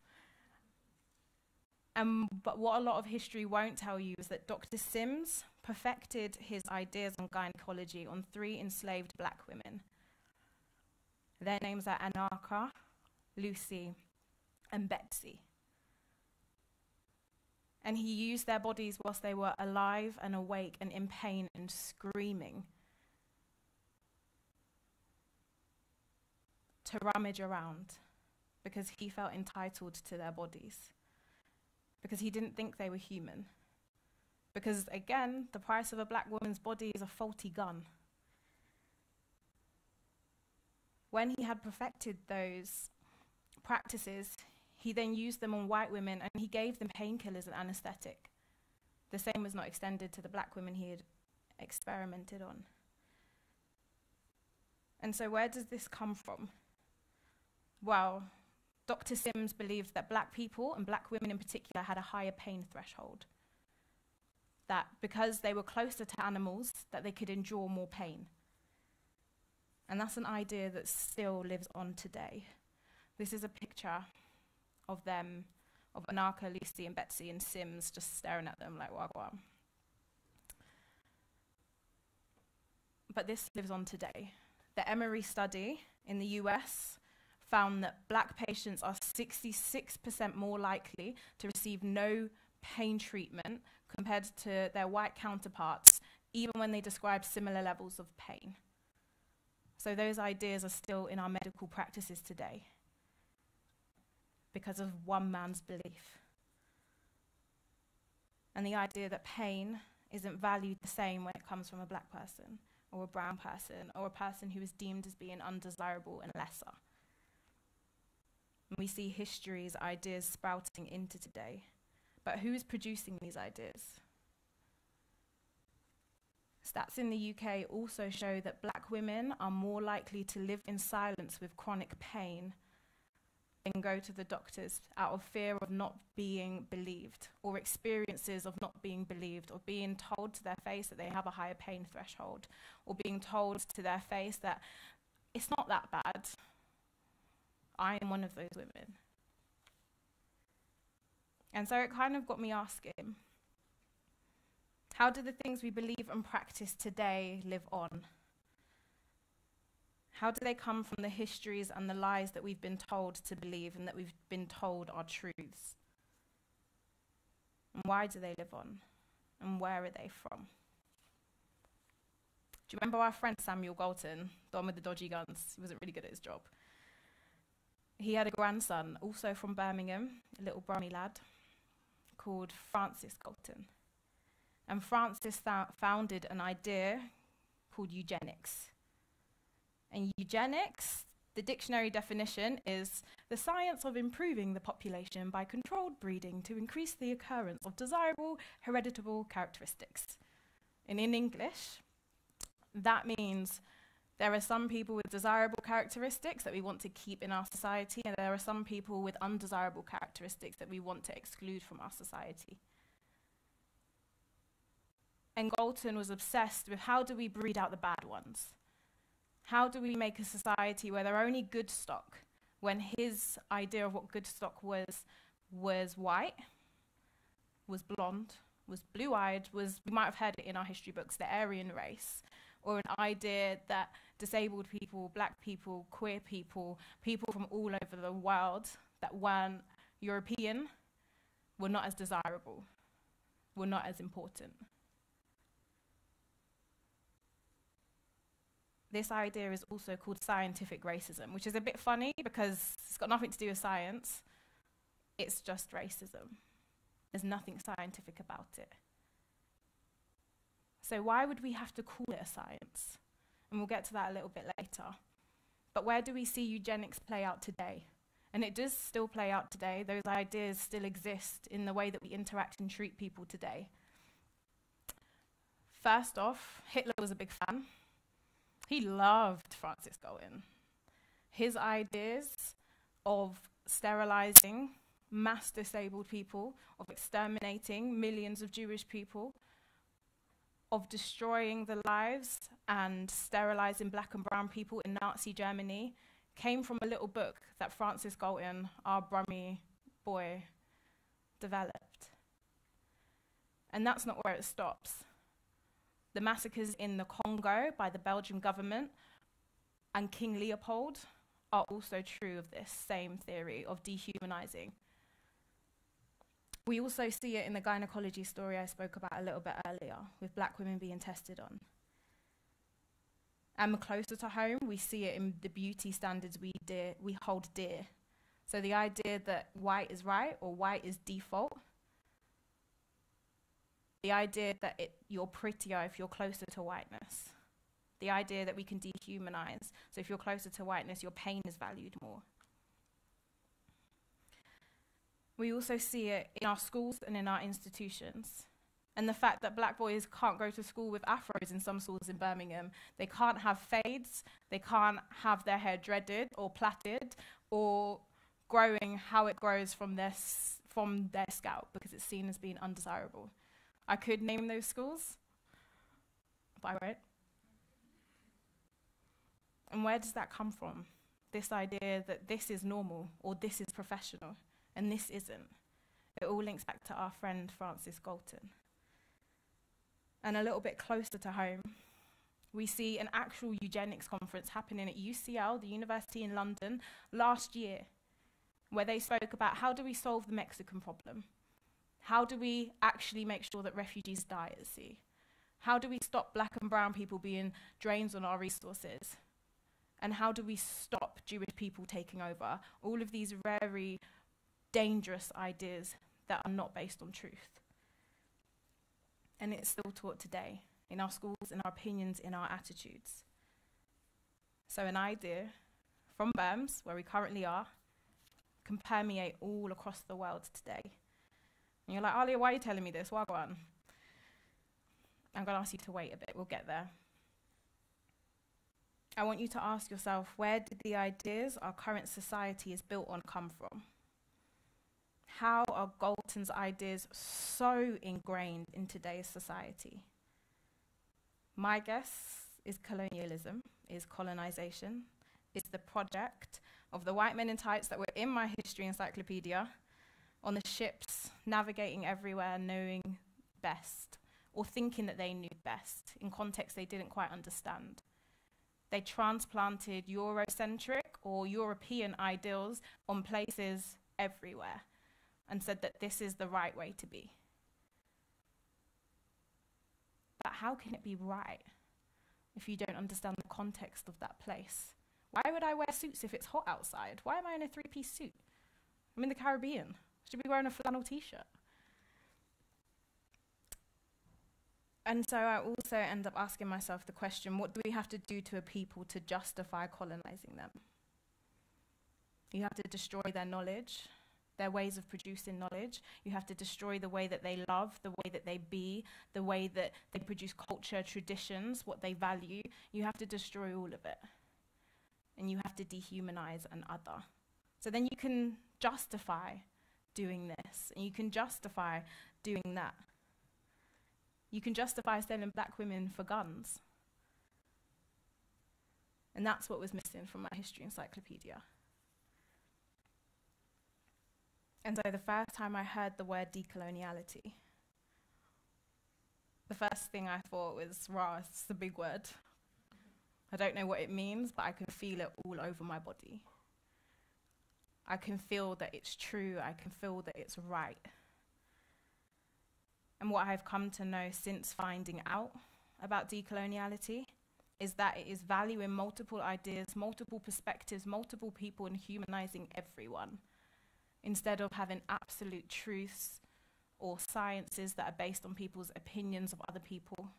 S8: But what a lot of history won't tell you is that Dr. Sims perfected his ideas on gynecology on 3 enslaved black women. Their names are Anarcha, Lucy, and Betsy. And he used their bodies whilst they were alive and awake and in pain and screaming to rummage around because he felt entitled to their bodies, because he didn't think they were human. Because, again, the price of a black woman's body is a faulty gun. When he had perfected those practices, he then used them on white women, and he gave them painkillers and anesthetic. The same was not extended to the black women he had experimented on. And so where does this come from? Well, Dr. Sims believed that black people, and black women in particular, had a higher pain threshold. That because they were closer to animals, that they could endure more pain. And that's an idea that still lives on today. This is a picture of them, of Anarcha, Lucy, and Betsy, and Sims just staring at them like, wagwan. But this lives on today. The Emory study in the US found that black patients are 66% more likely to receive no pain treatment compared to their white counterparts, even when they describe similar levels of pain. So those ideas are still in our medical practices today because of one man's belief. And the idea that pain isn't valued the same when it comes from a black person or a brown person or a person who is deemed as being undesirable and lesser. And we see history's ideas sprouting into today. But who is producing these ideas? Stats in the UK also show that black women are more likely to live in silence with chronic pain than go to the doctors out of fear of not being believed, or experiences of not being believed, or being told to their face that they have a higher pain threshold, or being told to their face that it's not that bad. I am one of those women. And so it kind of got me asking, how do the things we believe and practice today live on? How do they come from the histories and the lies that we've been told to believe and that we've been told are truths? And why do they live on? And where are they from? Do you remember our friend Samuel Galton, the one with the dodgy guns? He wasn't really good at his job. He had a grandson, also from Birmingham, a little Brummy lad, called Francis Galton. And Francis founded an idea called eugenics. And eugenics, the dictionary definition is the science of improving the population by controlled breeding to increase the occurrence of desirable hereditable characteristics. And in English, that means there are some people with desirable characteristics that we want to keep in our society, and there are some people with undesirable characteristics that we want to exclude from our society. And Galton was obsessed with how do we breed out the bad ones? How do we make a society where there are only good stock, when his idea of what good stock was white, was blonde, was blue-eyed, was, we might have heard it in our history books, the Aryan race, or an idea that disabled people, black people, queer people, people from all over the world that weren't European were not as desirable, were not as important. This idea is also called scientific racism, which is a bit funny because it's got nothing to do with science. It's just racism. There's nothing scientific about it. So why would we have to call it a science? And we'll get to that a little bit later. But where do we see eugenics play out today? And it does still play out today. Those ideas still exist in the way that we interact and treat people today. First off, Hitler was a big fan. He loved Francis Galton. His ideas of sterilizing mass disabled people, of exterminating millions of Jewish people, of destroying the lives and sterilizing black and brown people in Nazi Germany came from a little book that Francis Galton, our Brummie boy, developed. And that's not where it stops. The massacres in the Congo by the Belgian government and King Leopold are also true of this same theory of dehumanizing. We also see it in the gynecology story I spoke about a little bit earlier, with black women being tested on. And closer to home, we see it in the beauty standards we hold dear. So the idea that white is right or white is default. The idea that you're prettier if you're closer to whiteness. The idea that we can dehumanize. So if you're closer to whiteness, your pain is valued more. We also see it in our schools and in our institutions. And the fact that black boys can't go to school with afros in some schools in Birmingham. They can't have fades. They can't have their hair dreaded or plaited or growing how it grows from their scalp because it's seen as being undesirable. I could name those schools, but I won't. And where does that come from? This idea that this is normal or this is professional and this isn't. It all links back to our friend Francis Galton. And a little bit closer to home, we see an actual eugenics conference happening at UCL, the University in London, last year, where they spoke about how do we solve the Mexican problem? How do we actually make sure that refugees die at sea? How do we stop black and brown people being drains on our resources? And how do we stop Jewish people taking over? All of these very dangerous ideas that are not based on truth. And it's still taught today in our schools, in our opinions, in our attitudes. So an idea from Birms, where we currently are, can permeate all across the world today. And you're like, Alia, why are you telling me this? Wagwan. I'm going to ask you to wait a bit. We'll get there. I want you to ask yourself, where did the ideas our current society is built on come from? How are Galton's ideas so ingrained in today's society? My guess is colonialism, is colonization, is the project of the white men in tights that were in my history encyclopedia on the ships, navigating everywhere, knowing best, or thinking that they knew best in context they didn't quite understand. They transplanted Eurocentric or European ideals on places everywhere and said that this is the right way to be. But how can it be right if you don't understand the context of that place? Why would I wear suits if it's hot outside? Why am I in a three-piece suit? I'm in the Caribbean. I should be wearing a flannel t-shirt. And so I also end up asking myself the question, what do we have to do to a people to justify colonizing them? You have to destroy their knowledge, their ways of producing knowledge. You have to destroy the way that they love, the way that they be, the way that they produce culture, traditions, what they value. You have to destroy all of it. And you have to dehumanize an other. So then you can justify doing this, and you can justify doing that. You can justify selling black women for guns. And that's what was missing from my history encyclopedia. And so the first time I heard the word decoloniality, the first thing I thought was, rah, it's a big word. I don't know what it means, but I can feel it all over my body. I can feel that it's true. I can feel that it's right. And what I've come to know since finding out about decoloniality is that it is valuing multiple ideas, multiple perspectives, multiple people, and humanizing everyone, instead of having absolute truths or sciences that are based on people's opinions of other people.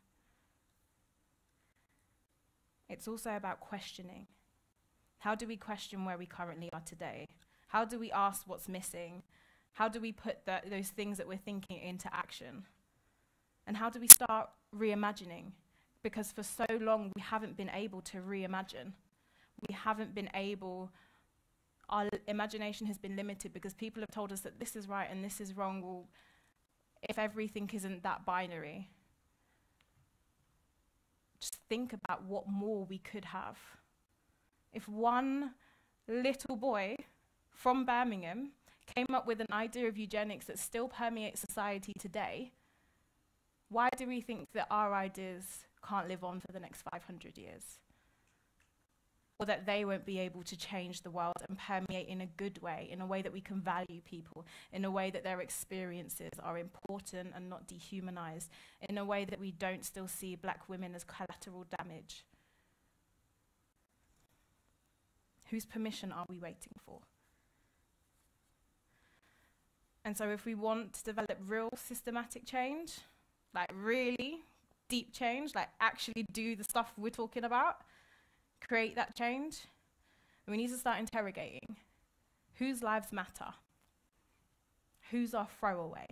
S8: It's also about questioning. How do we question where we currently are today? How do we ask what's missing? How do we put those things that we're thinking into action? And how do we start reimagining? Because for so long, we haven't been able to reimagine. We haven't been able, our imagination has been limited because people have told us that this is right and this is wrong. Well, if everything isn't that binary, just think about what more we could have. If one little boy from Birmingham came up with an idea of eugenics that still permeates society today, why do we think that our ideas can't live on for the next 500 years? Or that they won't be able to change the world and permeate in a good way, in a way that we can value people, in a way that their experiences are important and not dehumanized, in a way that we don't still see black women as collateral damage? Whose permission are we waiting for? And so if we want to develop real systematic change, like really deep change, like actually do the stuff we're talking about, create that change, we need to start interrogating whose lives matter, who's our throwaway,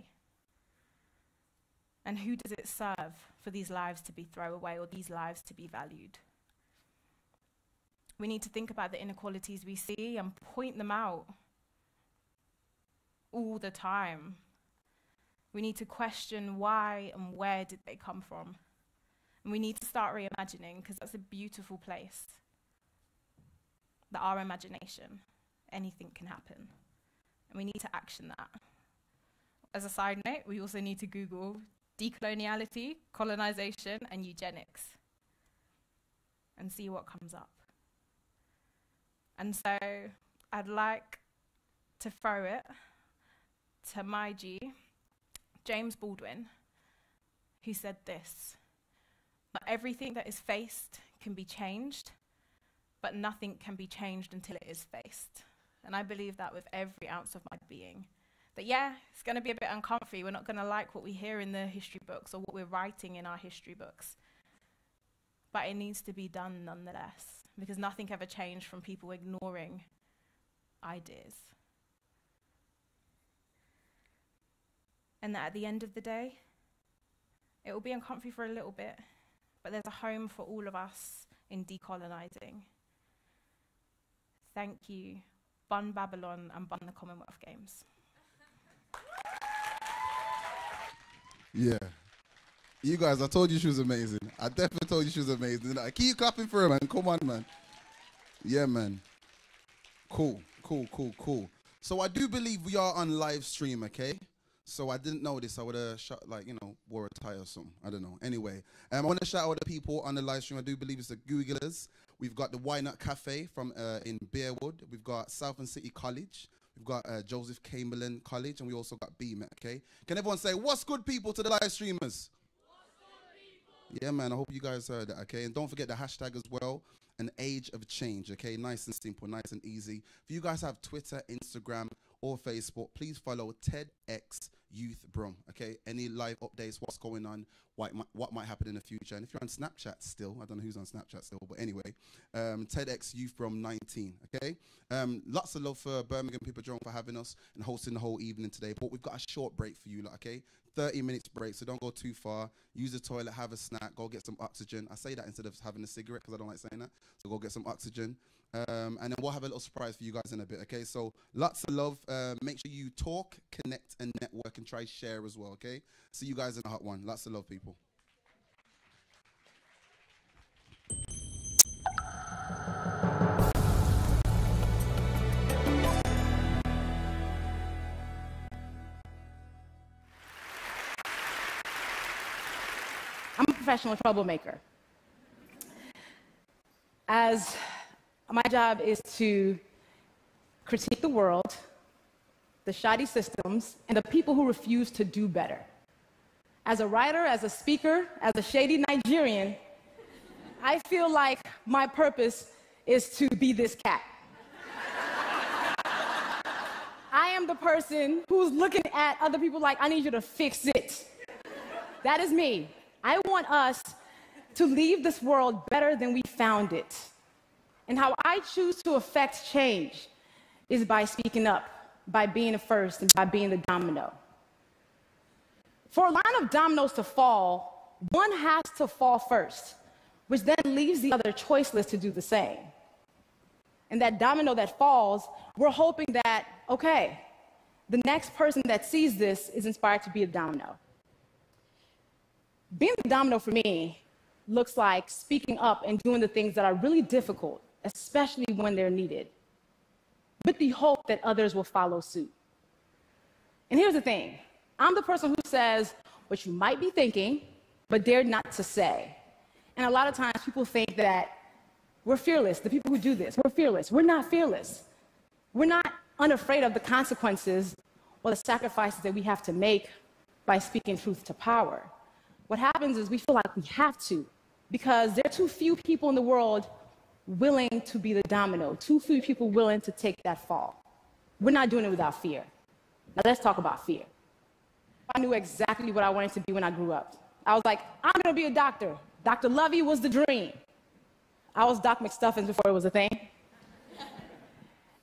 S8: and who does it serve for these lives to be throwaway or these lives to be valued. We need to think about the inequalities we see and point them out all the time. We need to question why and where did they come from. And we need to start reimagining, because that's a beautiful place. That our imagination, anything can happen. And we need to action that. As a side note, we also need to Google decoloniality, colonization, and eugenics, and see what comes up. And so I'd like to throw it to my G, James Baldwin, who said this: "Not everything that is faced can be changed, but nothing can be changed until it is faced." And I believe that with every ounce of my being. That yeah, it's going to be a bit uncomfy. We're not going to like what we hear in the history books or what we're writing in our history books. But it needs to be done nonetheless, because nothing ever changed from people ignoring ideas. And that at the end of the day, it will be uncomfy for a little bit, but there's a home for all of us in decolonizing. Thank you. Bun Babylon and bun the Commonwealth Games.
S2: Yeah. You guys, I told you she was amazing. I definitely told you she was amazing. Keep clapping for her, man. Come on, man. Yeah, man. Cool. So I do believe we are on live stream, okay? So I didn't know this. I would have wore a tie or something. I don't know. Anyway, I want to shout out the people on the live stream. I do believe it's the Googlers. We've got the Why Not Cafe from in Bearwood. We've got Southern City College. We've got Joseph Chamberlain College, and we also got BMET, okay? Can everyone say, what's good, people, to the live streamers? Yeah, man, I hope you guys heard that, okay? And don't forget the hashtag as well, an age of change, okay? Nice and simple, nice and easy. If you guys have Twitter, Instagram, or Facebook, please follow TedxYouth Brum, okay? Any live updates, what's going on, what might happen in the future. And if you're on Snapchat still, I don't know who's on Snapchat still, but anyway, TedxYouth Brum 19, okay? Lots of love for Birmingham Hippodrome for having us and hosting the whole evening today. But we've got a short break for you, okay? 30 minutes break, so don't go too far. Use the toilet, have a snack, go get some oxygen. I say that instead of having a cigarette because I don't like saying that. So go get some oxygen. And then we'll have a little surprise for you guys in a bit, okay? So lots of love. Make sure you talk, connect, and network, and try share as well, okay? See you guys in a hot one. Lots of love, people.
S9: I'm a professional troublemaker. As my job is to critique the world, the shoddy systems, and the people who refuse to do better. As a writer, as a speaker, as a shady Nigerian, I feel like my purpose is to be this cat. I am the person who's looking at other people like, I need you to fix it. That is me. I want us to leave this world better than we found it. And how I choose to affect change is by speaking up, by being the first, and by being the domino. For a line of dominoes to fall, one has to fall first, which then leaves the other choiceless to do the same. And that domino that falls, we're hoping that, okay, the next person that sees this is inspired to be a domino. Being the domino for me looks like speaking up and doing the things that are really difficult, especially when they're needed, with the hope that others will follow suit. And here's the thing. I'm the person who says what you might be thinking, but dare not to say. And a lot of times people think that we're fearless. The people who do this, we're fearless. We're not fearless. We're not unafraid of the consequences or the sacrifices that we have to make by speaking truth to power. What happens is we feel like we have to, because there are too few people in the world willing to be the domino, too few people willing to take that fall. We're not doing it without fear. Now let's talk about fear. I knew exactly what I wanted to be when I grew up. I was like, I'm gonna be a doctor. Dr. Lovey was the dream. I was Doc McStuffins before it was a thing.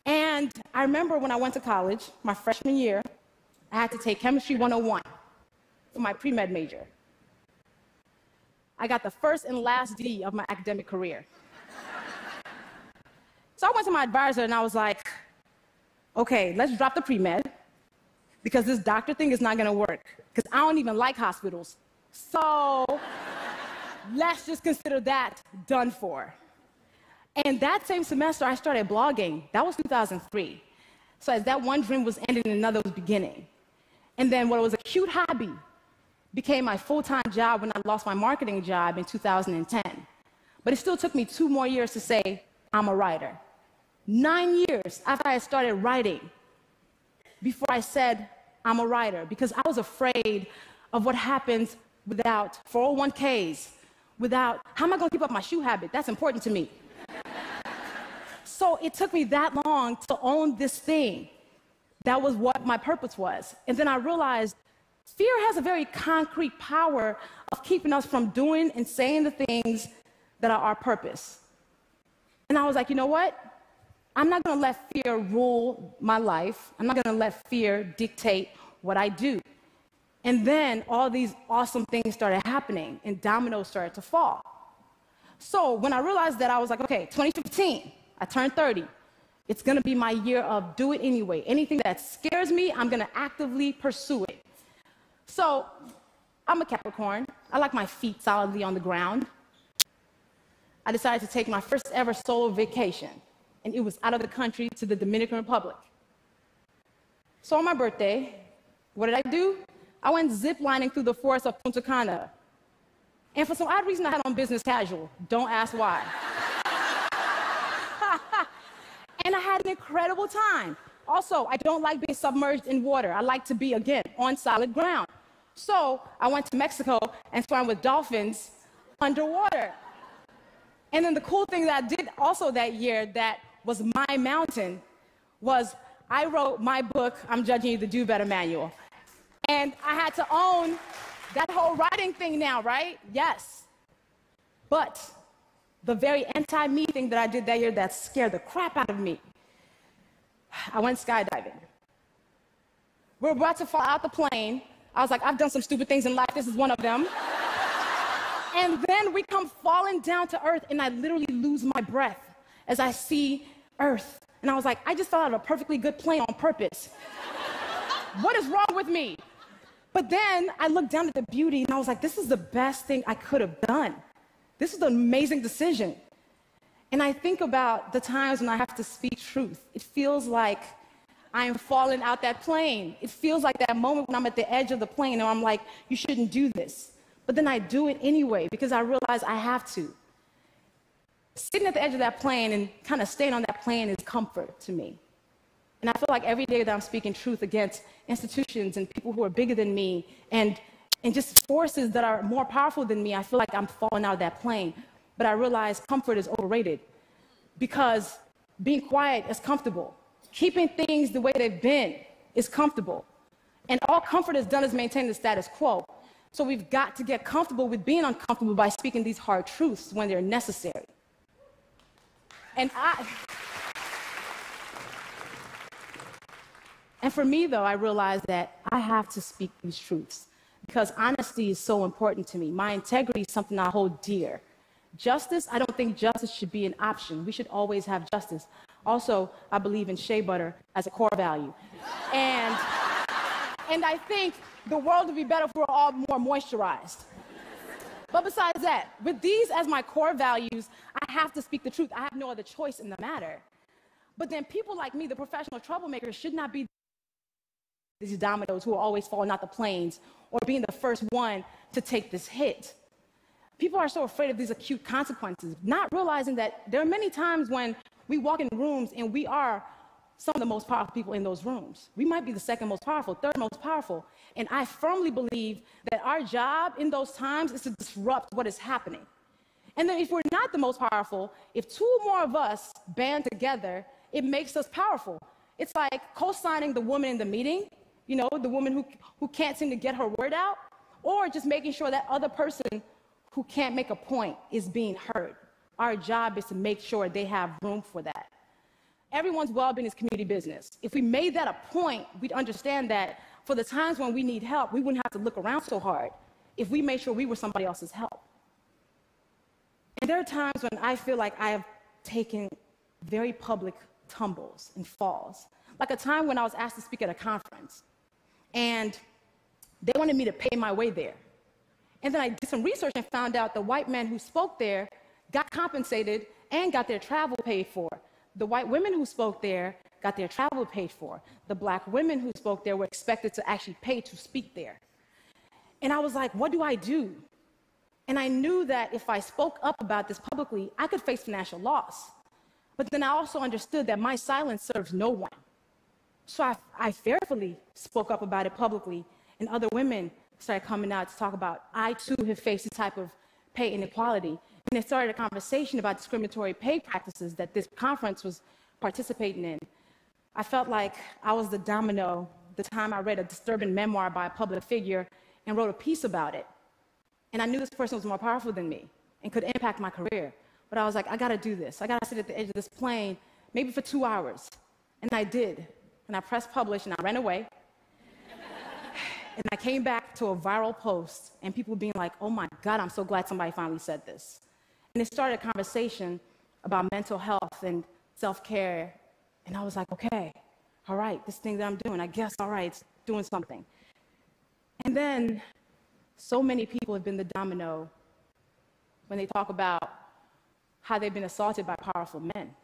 S9: And I remember when I went to college, my freshman year, I had to take Chemistry 101 for my pre-med major. I got the first and last D of my academic career. So I went to my advisor and I was like, okay, let's drop the pre-med because this doctor thing is not gonna work because I don't even like hospitals. So let's just consider that done for. And that same semester, I started blogging. That was 2003. So as that one dream was ending, another was beginning. And then what was a cute hobby became my full-time job when I lost my marketing job in 2010. But it still took me 2 more years to say, I'm a writer. 9 years after I started writing, before I said, I'm a writer, because I was afraid of what happens without 401ks, without, how am I gonna keep up my shoe habit? That's important to me. So it took me that long to own this thing. That was what my purpose was. And then I realized fear has a very concrete power of keeping us from doing and saying the things that are our purpose. And I was like, you know what? I'm not gonna let fear rule my life. I'm not gonna let fear dictate what I do. And then all these awesome things started happening and dominoes started to fall. So when I realized that, I was like, okay, 2015, I turned 30. It's gonna be my year of do it anyway. Anything that scares me, I'm gonna actively pursue it. So I'm a Capricorn. I like my feet solidly on the ground. I decided to take my first ever solo vacation, and it was out of the country to the Dominican Republic. So on my birthday, what did I do? I went zip-lining through the forest of Punta Cana. And for some odd reason, I had on business casual. Don't ask why. And I had an incredible time. Also, I don't like being submerged in water. I like to be, again, on solid ground. So I went to Mexico and swam with dolphins underwater. And then the cool thing that I did also that year that was my mountain was I wrote my book, I'm Judging You, the Do Better Manual. And I had to own that whole writing thing now, right? Yes. But the very anti-me thing that I did that year that scared the crap out of me, I went skydiving. We're about to fall out the plane. I was like, I've done some stupid things in life. This is one of them. And then we come falling down to earth, and I literally lose my breath as I see earth. And I was like, I just fell out of a perfectly good plane on purpose. What is wrong with me? But then I looked down at the beauty, and I was like, this is the best thing I could have done. This is an amazing decision. And I think about the times when I have to speak truth. It feels like I am falling out that plane. It feels like that moment when I'm at the edge of the plane, and I'm like, you shouldn't do this. But then I do it anyway because I realize I have to. Sitting at the edge of that plane and kind of staying on that plane is comfort to me. And I feel like every day that I'm speaking truth against institutions and people who are bigger than me and just forces that are more powerful than me, I feel like I'm falling out of that plane. But I realize comfort is overrated because being quiet is comfortable. Keeping things the way they've been is comfortable. And all comfort has done is maintain the status quo. So we've got to get comfortable with being uncomfortable by speaking these hard truths when they're necessary. And for me, though, I realized that I have to speak these truths because honesty is so important to me. My integrity is something I hold dear. Justice, I don't think justice should be an option. We should always have justice. Also, I believe in shea butter as a core value. And I think the world would be better if we were all more moisturized. But besides that, with these as my core values, I have to speak the truth. I have no other choice in the matter. But then people like me, the professional troublemakers, should not be these dominoes who are always falling out the planes or being the first one to take this hit. People are so afraid of these acute consequences, not realizing that there are many times when we walk in rooms and we are some of the most powerful people in those rooms. We might be the second most powerful, third most powerful. And I firmly believe that our job in those times is to disrupt what is happening. And then if we're not the most powerful, if two more of us band together, it makes us powerful. It's like co-signing the woman in the meeting, you know, the woman who can't seem to get her word out, or just making sure that other person who can't make a point is being heard. Our job is to make sure they have room for that. Everyone's well-being is community business. If we made that a point, we'd understand that for the times when we need help, we wouldn't have to look around so hard if we made sure we were somebody else's help. And there are times when I feel like I have taken very public tumbles and falls. Like a time when I was asked to speak at a conference, and they wanted me to pay my way there. And then I did some research and found out the white men who spoke there got compensated and got their travel paid for. The white women who spoke there got their travel paid for. The black women who spoke there were expected to actually pay to speak there. And I was like, what do I do? And I knew that if I spoke up about this publicly, I could face financial loss. But then I also understood that my silence serves no one. So I fearfully spoke up about it publicly, and other women started coming out to talk about, I too have faced this type of pay inequality. And it started a conversation about discriminatory pay practices that this conference was participating in. I felt like I was the domino the time I read a disturbing memoir by a public figure and wrote a piece about it. And I knew this person was more powerful than me and could impact my career. But I was like, I gotta do this. I gotta sit at the edge of this plane, maybe for 2 hours. And I did. And I pressed publish and I ran away. And I came back to a viral post and people being like, oh my God, I'm so glad somebody finally said this. And it started a conversation about mental health and self-care. And I was like, okay, all right, this thing that I'm doing, I guess, all right, it's doing something. And then so many people have been the domino when they talk about how they've been assaulted by powerful men.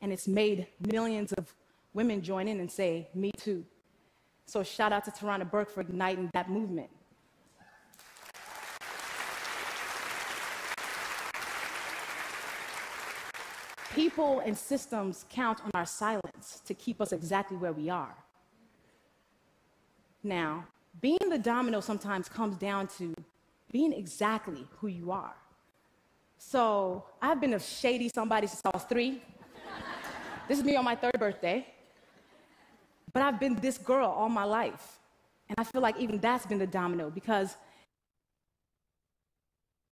S9: And it's made millions of women join in and say, me too. So shout out to Tarana Burke for igniting that movement. People and systems count on our silence to keep us exactly where we are. Now, being the domino sometimes comes down to being exactly who you are. So I've been a shady somebody since I was 3. This is me on my 3rd birthday. But I've been this girl all my life. And I feel like even that's been the domino because